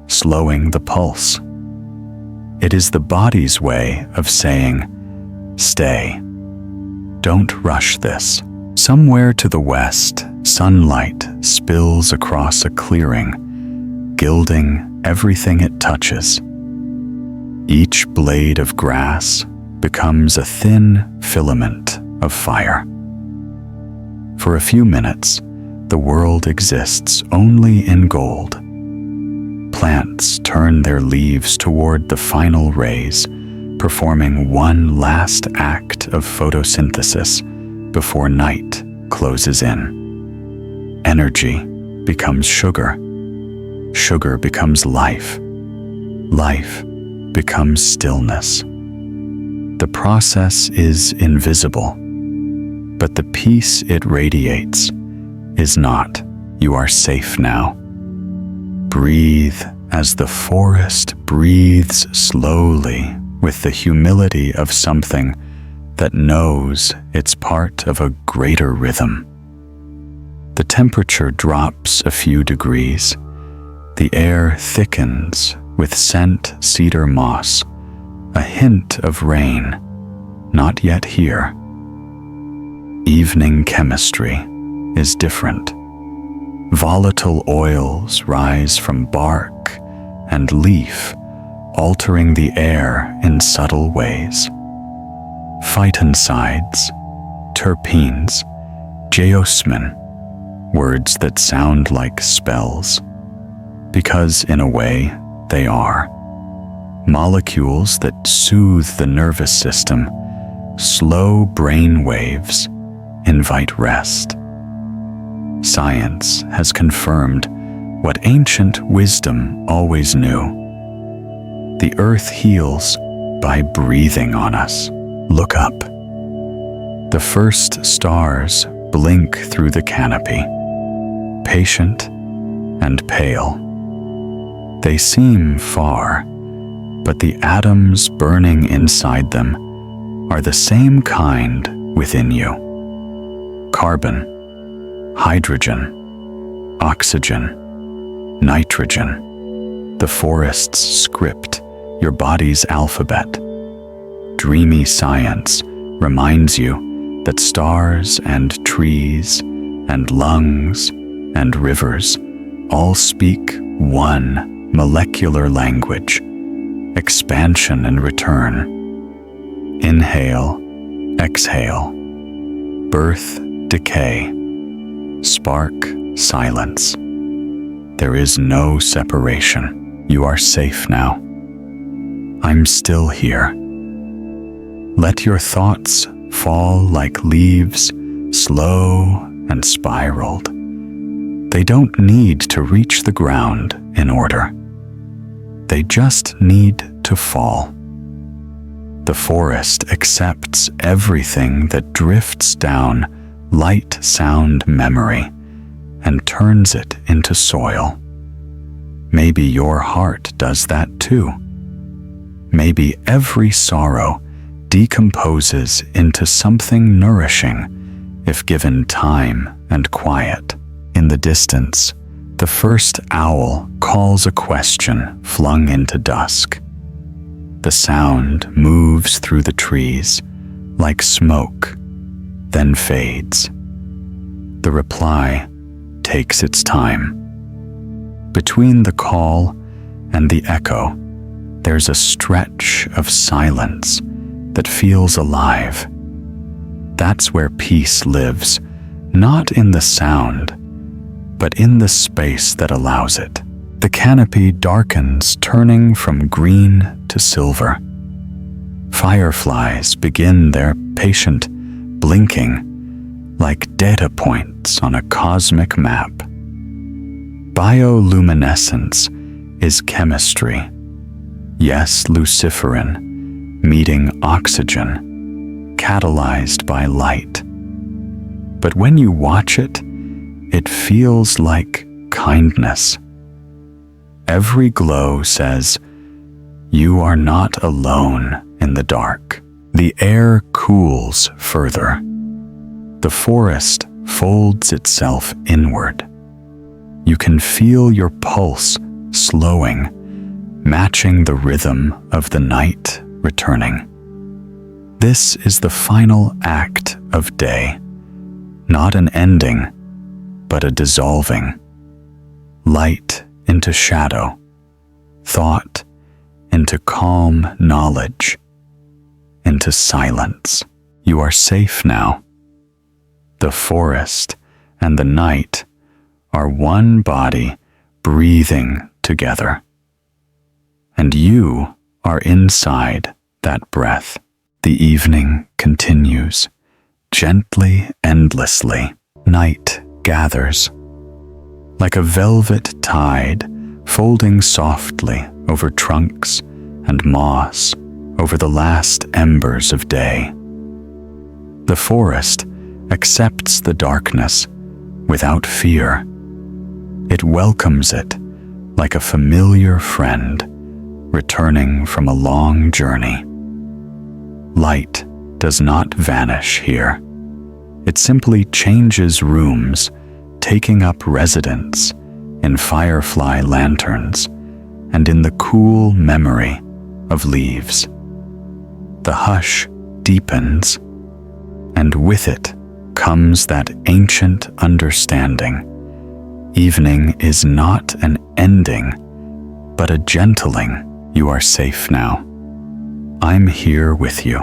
slowing the pulse. It is the body's way of saying, stay. Don't rush this. Somewhere to the west, sunlight spills across a clearing, gilding everything it touches. Each blade of grass becomes a thin filament of fire. For a few minutes, the world exists only in gold. Plants turn their leaves toward the final rays, performing one last act of photosynthesis before night closes in. Energy becomes sugar. Sugar becomes life. Life becomes stillness. The process is invisible, but the peace it radiates is not. You are safe now. Breathe as the forest breathes slowly with the humility of something that knows it's part of a greater rhythm. The temperature drops a few degrees. The air thickens with scent cedar moss, a hint of rain, not yet here. Evening chemistry is different. Volatile oils rise from bark and leaf, altering the air in subtle ways. Phytoncides, terpenes, geosmin, words that sound like spells, because in a way they are. Molecules that soothe the nervous system, slow brain waves, invite rest. Science has confirmed what ancient wisdom always knew. The earth heals by breathing on us. Look up. The first stars blink through the canopy, patient and pale. They seem far, but the atoms burning inside them are the same kind within you. Carbon, hydrogen, oxygen, nitrogen, the forest's script, your body's alphabet. Dreamy science reminds you that stars and trees and lungs and rivers all speak one molecular language, expansion and return. Inhale, exhale, birth, decay, spark, silence. There is no separation. You are safe now. I'm still here. Let your thoughts fall like leaves, slow and spiraled. They don't need to reach the ground in order. They just need to fall. The forest accepts everything that drifts down light sound memory and turns it into soil. Maybe your heart does that too. Maybe every sorrow decomposes into something nourishing if given time and quiet. In the distance, the first owl calls a question flung into dusk. The sound moves through the trees like smoke, then fades. The reply takes its time. Between the call and the echo, there's a stretch of silence that feels alive. That's where peace lives, not in the sound, but in the space that allows it. The canopy darkens, turning from green to silver. Fireflies begin their patient blinking like data points on a cosmic map. Bioluminescence is chemistry. Yes, luciferin, meeting oxygen, catalyzed by light. But when you watch it, it feels like kindness. Every glow says, "You are not alone in the dark." The air cools further. The forest folds itself inward. You can feel your pulse slowing, matching the rhythm of the night returning. This is the final act of day, not an ending, but a dissolving. Light into shadow, thought into calm knowledge, into silence. You are safe now. The forest and the night are one body breathing together. And you are inside that breath. The evening continues, gently, endlessly. Night gathers, like a velvet tide, folding softly over trunks and moss, over the last embers of day. The forest accepts the darkness without fear. It welcomes it like a familiar friend returning from a long journey. Light does not vanish here. It simply changes rooms, taking up residence in firefly lanterns and in the cool memory of leaves. The hush deepens, and with it comes that ancient understanding. Evening is not an ending, but a gentling. You are safe now. I'm here with you.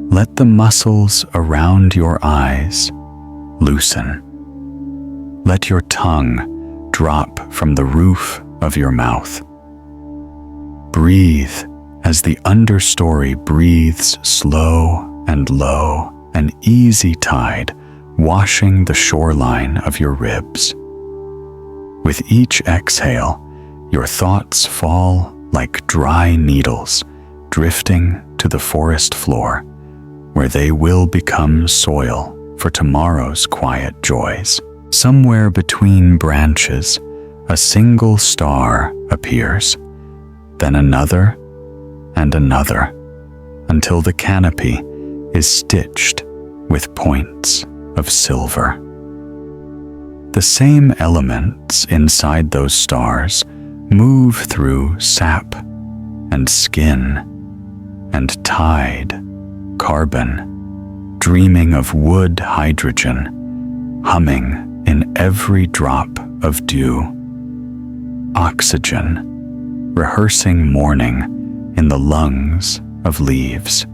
Let the muscles around your eyes loosen. Let your tongue drop from the roof of your mouth. Breathe as the understory breathes slow and low, an easy tide washing the shoreline of your ribs. With each exhale, your thoughts fall like dry needles, drifting to the forest floor, where they will become soil for tomorrow's quiet joys. Somewhere between branches, a single star appears, then another and another, until the canopy is stitched with points of silver. The same elements inside those stars move through sap and skin and tide, carbon, dreaming of wood hydrogen, humming in every drop of dew. Oxygen, rehearsing morning in the lungs of leaves.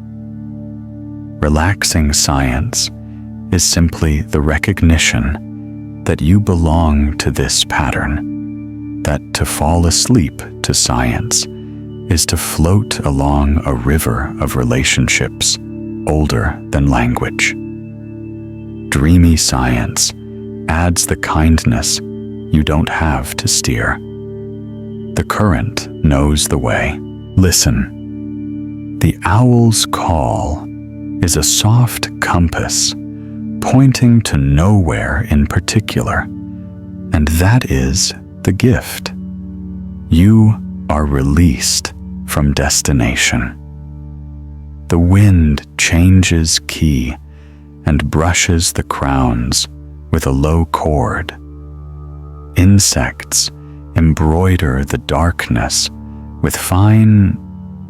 Relaxing science is simply the recognition that you belong to this pattern, that to fall asleep to science is to float along a river of relationships older than language. Dreamy science adds the kindness you don't have to steer. The current knows the way. Listen. The owl's call is a soft compass pointing to nowhere in particular, and that is the gift. You are released from destination. The wind changes key and brushes the crowns with a low chord. Insects embroider the darkness with fine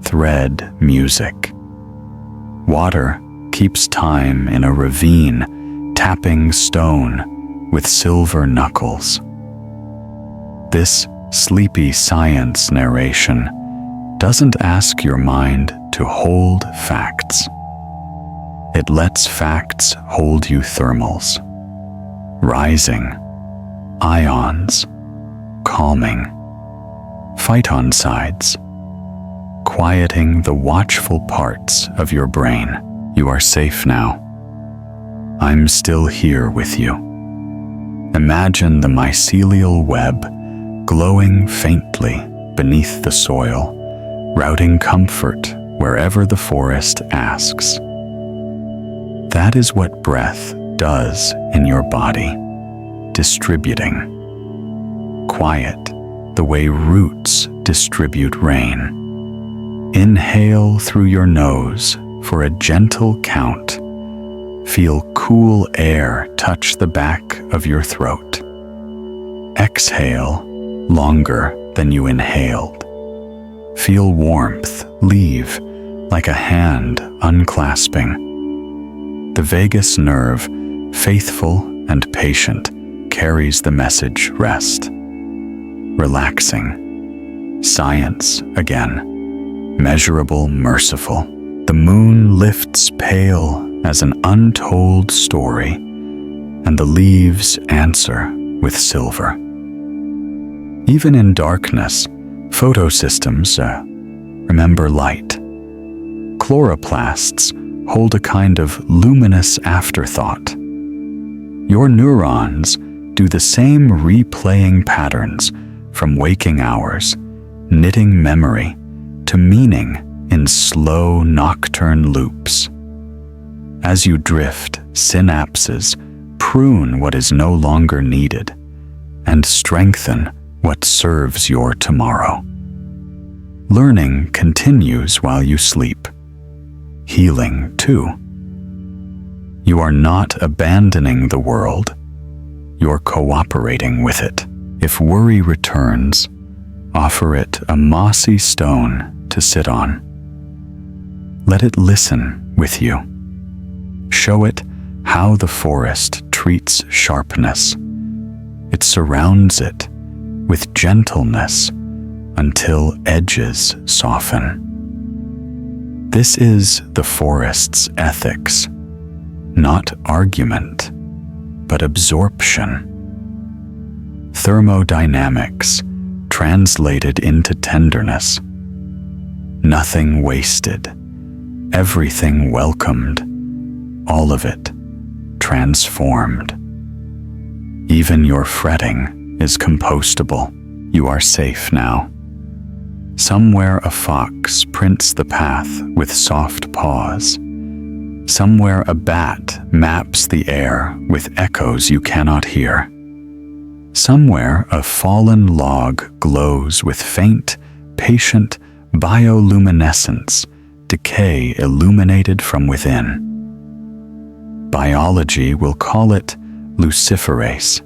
thread music. Water keeps time in a ravine, tapping stone with silver knuckles. This sleepy science narration doesn't ask your mind to hold facts. It lets facts hold you thermals, rising, ions, calming, phyton sides, quieting the watchful parts of your brain. You are safe now. I'm still here with you. Imagine the mycelial web glowing faintly beneath the soil, routing comfort wherever the forest asks. That is what breath does in your body, distributing. Quiet, the way roots distribute rain. Inhale through your nose for a gentle count. Feel cool air touch the back of your throat. Exhale longer than you inhaled. Feel warmth leave like a hand unclasping. The vagus nerve, faithful and patient, carries the message rest. Relaxing. Science again. Measurable, merciful. The moon lifts pale as an untold story, and the leaves answer with silver. Even in darkness, photosystems remember light. Chloroplasts hold a kind of luminous afterthought. Your neurons do the same replaying patterns from waking hours, knitting memory to meaning in slow nocturne loops. As you drift, synapses prune what is no longer needed and strengthen what serves your tomorrow. Learning continues while you sleep. Healing too. You are not abandoning the world. You're cooperating with it. If worry returns, offer it a mossy stone to sit on. Let it listen with you. Show it how the forest treats sharpness. It surrounds it with gentleness until edges soften. This is the forest's ethics, not argument, but absorption. Thermodynamics translated into tenderness. Nothing wasted, everything welcomed, all of it transformed. Even your fretting is compostable. You are safe now. Somewhere a fox prints the path with soft paws. Somewhere a bat maps the air with echoes you cannot hear. Somewhere a fallen log glows with faint, patient bioluminescence, decay illuminated from within. Biology will call it luciferase,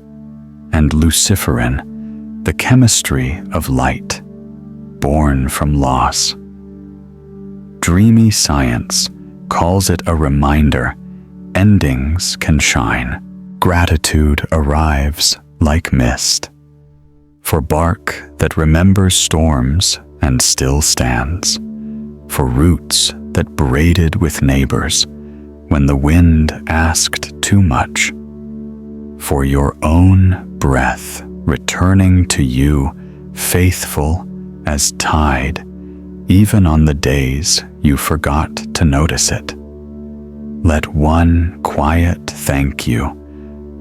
and luciferin, the chemistry of light, born from loss. Dreamy science calls it a reminder endings can shine. Gratitude arrives like mist. For bark that remembers storms and still stands. For roots that braided with neighbors when the wind asked too much. for your own breath returning to you, faithful as tide, even on the days you forgot to notice it. Let one quiet thank you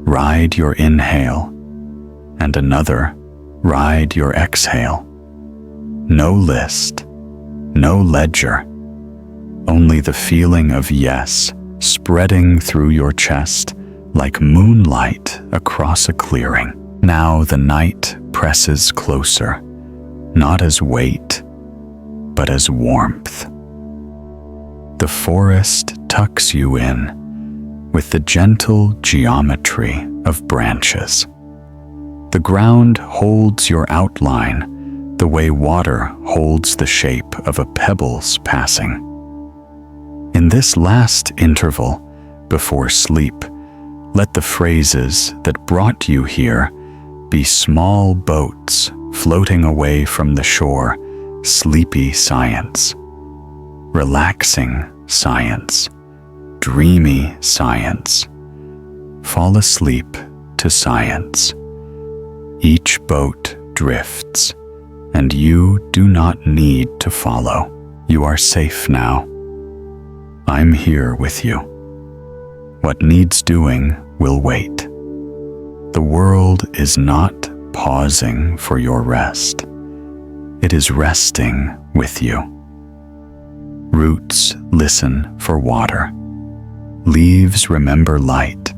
ride your inhale, and another ride your exhale. No list, no ledger, only the feeling of yes spreading through your chest like moonlight across a clearing. Now the night presses closer, not as weight, but as warmth. The forest tucks you in with the gentle geometry of branches. The ground holds your outline the way water holds the shape of a pebble's passing. In this last interval before sleep, let the phrases that brought you here be small boats floating away from the shore, sleepy science, relaxing science, dreamy science. Fall asleep to science. Each boat drifts, and you do not need to follow. You are safe now. I'm here with you. What needs doing will wait. The world is not pausing for your rest. It is resting with you. Roots listen for water. Leaves remember light.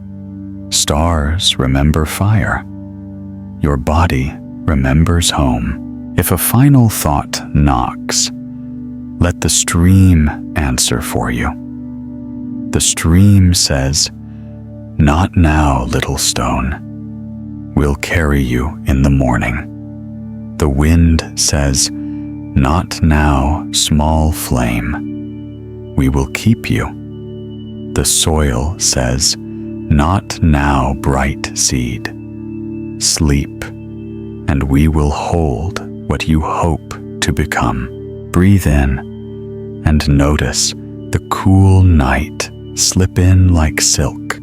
Stars remember fire. Your body remembers home. If a final thought knocks, let the stream answer for you. The stream says, "Not now, little stone. We'll carry you in the morning." The wind says, "Not now, small flame. We will keep you." The soil says, "Not now, bright seed. Sleep, and we will hold what you hope to become." Breathe in and notice the cool night slip in like silk.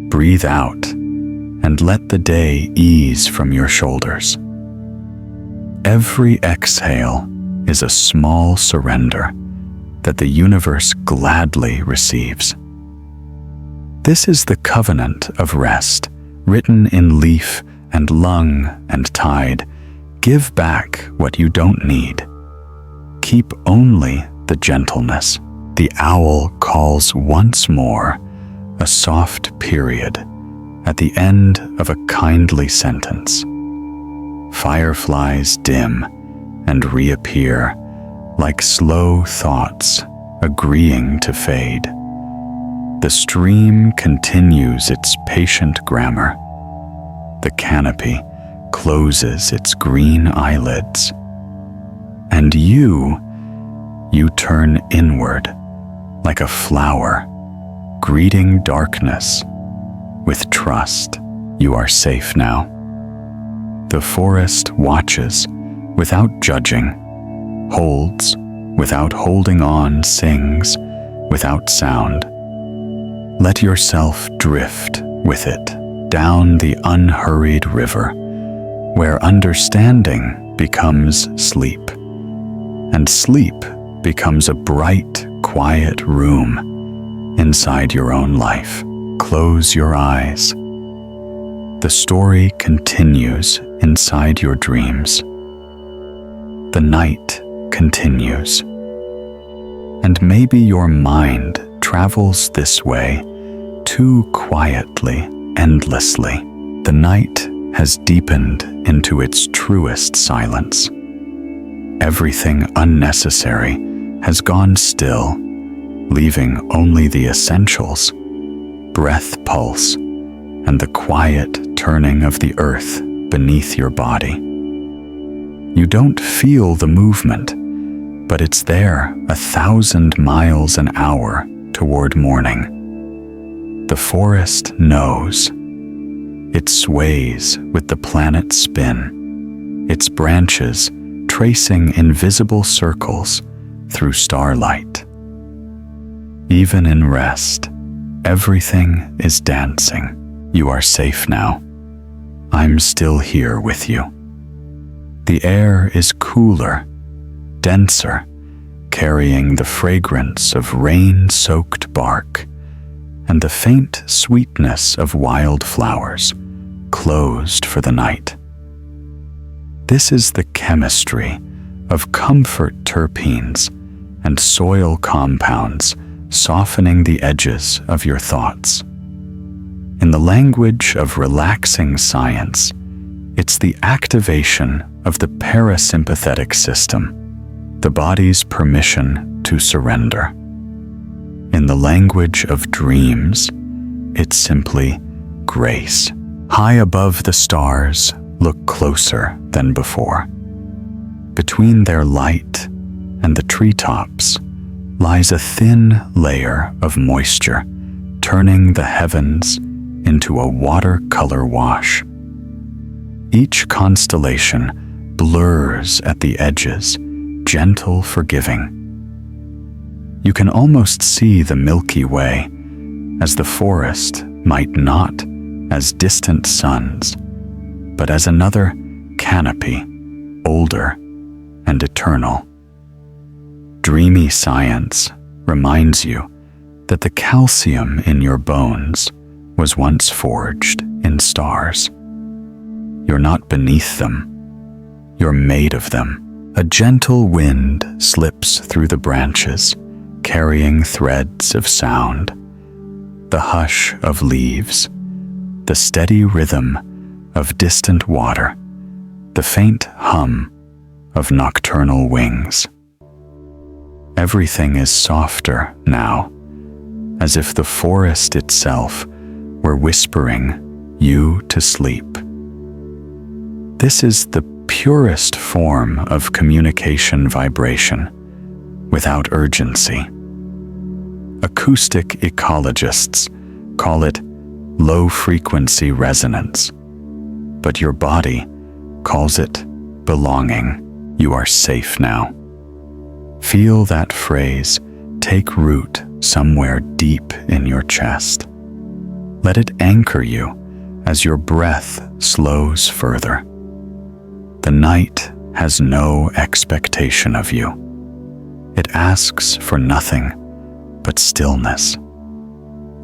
Breathe out and let the day ease from your shoulders. Every exhale is a small surrender that the universe gladly receives. This is the covenant of rest, written in leaf and lung and tide. Give back what you don't need. Keep only the gentleness. The owl calls once more, a soft period at the end of a kindly sentence. Fireflies dim and reappear like slow thoughts agreeing to fade. The stream continues its patient grammar. The canopy closes its green eyelids. And you turn inward like a flower, greeting darkness with trust. You are safe now. The forest watches without judging, holds without holding on, sings without sound. Let yourself drift with it down the unhurried river, where understanding becomes sleep, and sleep becomes a bright, quiet room inside your own life. Close your eyes. The story continues inside your dreams. The night continues. And maybe your mind travels this way too quietly, endlessly. The night has deepened into its truest silence. Everything unnecessary has gone still, leaving only the essentials: breath pulse and the quiet turning of the earth beneath your body. You don't feel the movement, but it's there 1,000 miles an hour toward morning. The forest knows. It sways with the planet's spin, its branches tracing invisible circles through starlight. Even in rest, everything is dancing. You are safe now. I'm still here with you. The air is cooler, denser, carrying the fragrance of rain-soaked bark and the faint sweetness of wildflowers closed for the night. This is the chemistry of comfort terpenes and soil compounds softening the edges of your thoughts. In the language of relaxing science, it's the activation of the parasympathetic system, the body's permission to surrender. In the language of dreams, it's simply grace. High above the stars, look closer than before. Between their light and the treetops lies a thin layer of moisture, turning the heavens into a watercolor wash. Each constellation blurs at the edges, gentle, forgiving. You can almost see the Milky Way as the forest might not as distant suns, but as another canopy, older and eternal. Dreamy science reminds you that the calcium in your bones was once forged in stars. You're not beneath them, you're made of them. A gentle wind slips through the branches, carrying threads of sound, the hush of leaves, the steady rhythm of distant water, the faint hum of nocturnal wings. Everything is softer now, as if the forest itself were whispering you to sleep. This is the purest form of communication vibration, without urgency. Acoustic ecologists call it low-frequency resonance, but your body calls it belonging. You are safe now. Feel that phrase take root somewhere deep in your chest. Let it anchor you as your breath slows further. The night has no expectation of you. It asks for nothing but stillness.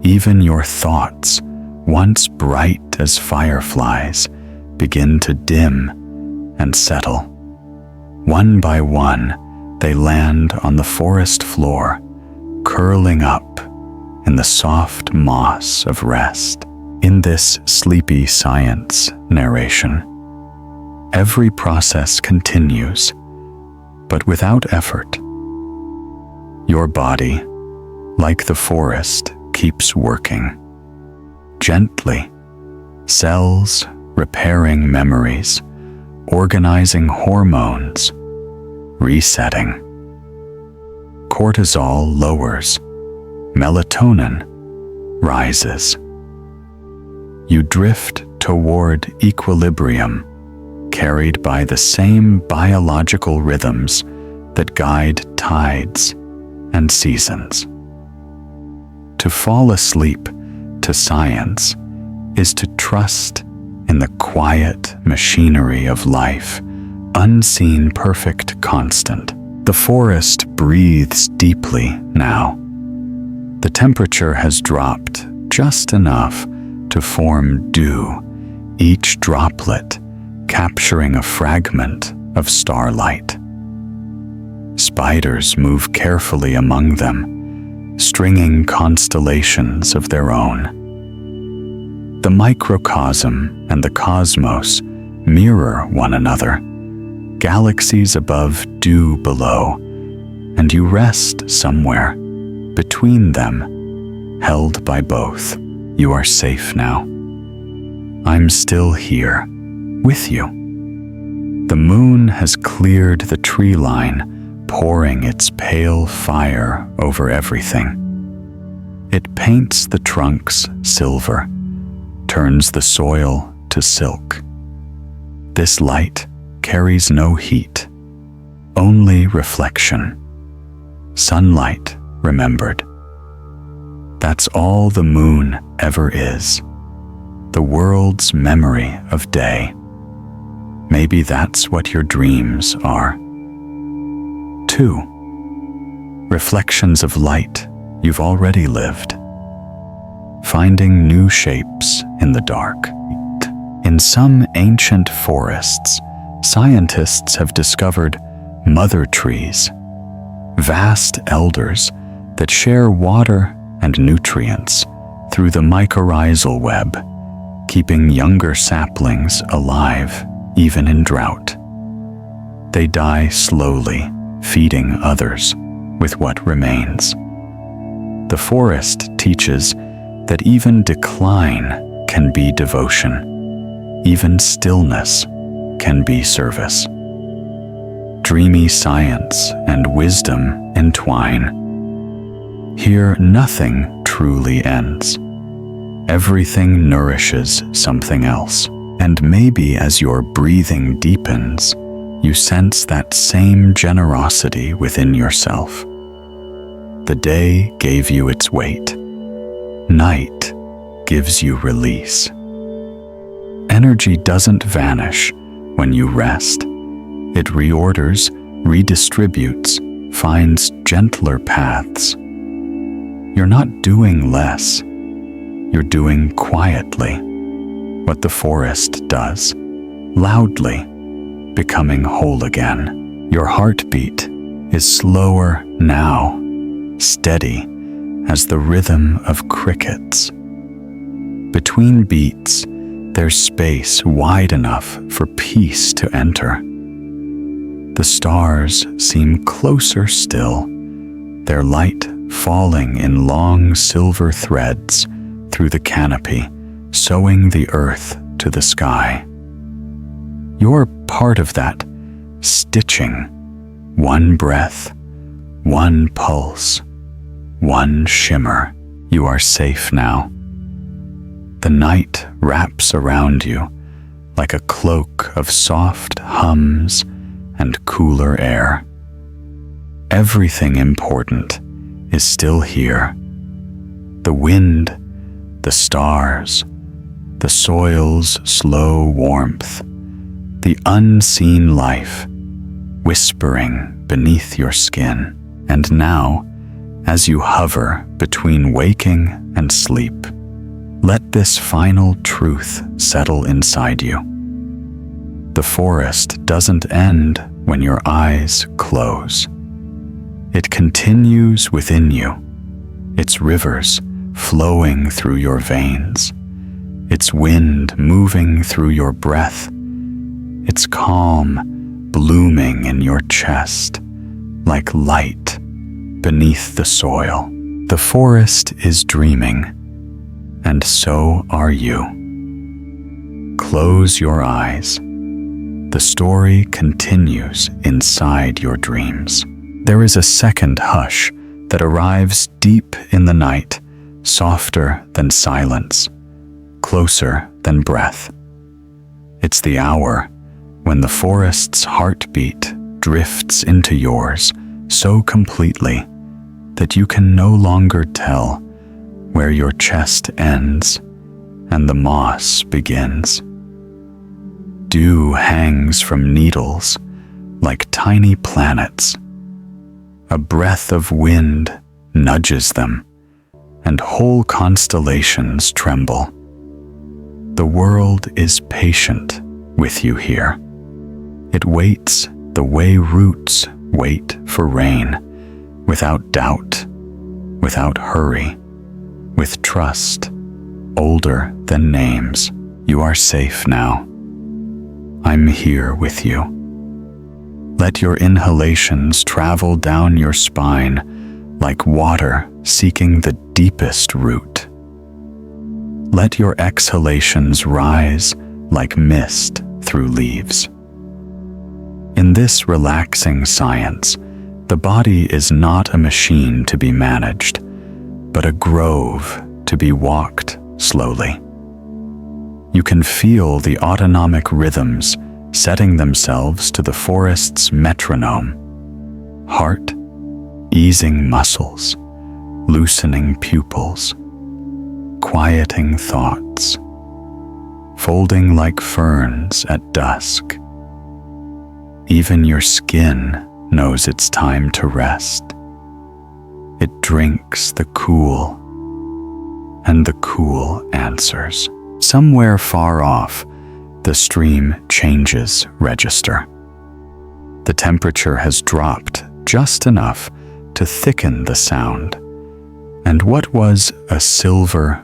Even your thoughts, once bright as fireflies, begin to dim and settle. One by one, they land on the forest floor, curling up in the soft moss of rest. In this Sleepy Science narration, every process continues, but without effort. Your body, like the forest, keeps working. Gently, cells repairing memories, organizing hormones, resetting. Cortisol lowers, melatonin rises. You drift toward equilibrium, carried by the same biological rhythms that guide tides and seasons. To fall asleep to science is to trust in the quiet machinery of life, unseen perfect constant. The forest breathes deeply now. The temperature has dropped just enough to form dew, each droplet capturing a fragment of starlight. Spiders move carefully among them, stringing constellations of their own. The microcosm and the cosmos mirror one another, galaxies above, dew below, and you rest somewhere between them, held by both. You are safe now. I'm still here, with you. The moon has cleared the tree line, pouring its pale fire over everything. It paints the trunks silver, turns the soil to silk. This light carries no heat, only reflection. Sunlight remembered. That's all the moon ever is. the world's memory of day. Maybe that's what your dreams are. 2. Reflections of light you've already lived. Finding new shapes in the dark. In some ancient forests, scientists have discovered mother trees, vast elders that share water and nutrients through the mycorrhizal web, keeping younger saplings alive even in drought. They die slowly, feeding others with what remains. The forest teaches that even decline can be devotion, even stillness can be service. Dreamy science and wisdom entwine. Here nothing truly ends. Everything nourishes something else, and maybe as your breathing deepens, you sense that same generosity within yourself. The day gave you its weight. Night gives you release. Energy doesn't vanish when you rest. It reorders, redistributes, finds gentler paths. You're not doing less. You're doing quietly what the forest does, loudly, becoming whole again. Your heartbeat is slower now, steady as the rhythm of crickets. Between beats, there's space wide enough for peace to enter. The stars seem closer still, their light falling in long silver threads through the canopy, sewing the earth to the sky. You're part of that stitching, one breath, one pulse, one shimmer. You are safe now. The night wraps around you like a cloak of soft hums and cooler air. Everything important is still here. The wind, the stars, the soil's slow warmth, the unseen life whispering beneath your skin. And now, as you hover between waking and sleep, let this final truth settle inside you. The forest doesn't end when your eyes close. It continues within you, its rivers flowing through your veins, its wind moving through your breath, its calm blooming in your chest like light beneath the soil. The forest is dreaming, and so are you. Close your eyes. The story continues inside your dreams. There is a second hush that arrives deep in the night, softer than silence, closer than breath. It's the hour when the forest's heartbeat drifts into yours so completely that you can no longer tell where your chest ends and the moss begins. Dew hangs from needles like tiny planets. A breath of wind nudges them, and whole constellations tremble. The world is patient with you here. It waits the way roots wait for rain, without doubt, without hurry, with trust, older than names. You are safe now. I'm here with you. Let your inhalations travel down your spine like water seeking the deepest root. Let your exhalations rise like mist through leaves. In this relaxing science, the body is not a machine to be managed, but a grove to be walked slowly. You can feel the autonomic rhythms setting themselves to the forest's metronome. Heart, easing muscles, loosening pupils, quieting thoughts. folding like ferns at dusk. Even your skin knows it's time to rest. It drinks the cool, and the cool answers. Somewhere far off, the stream changes register. The temperature has dropped just enough to thicken the sound, and what was a silver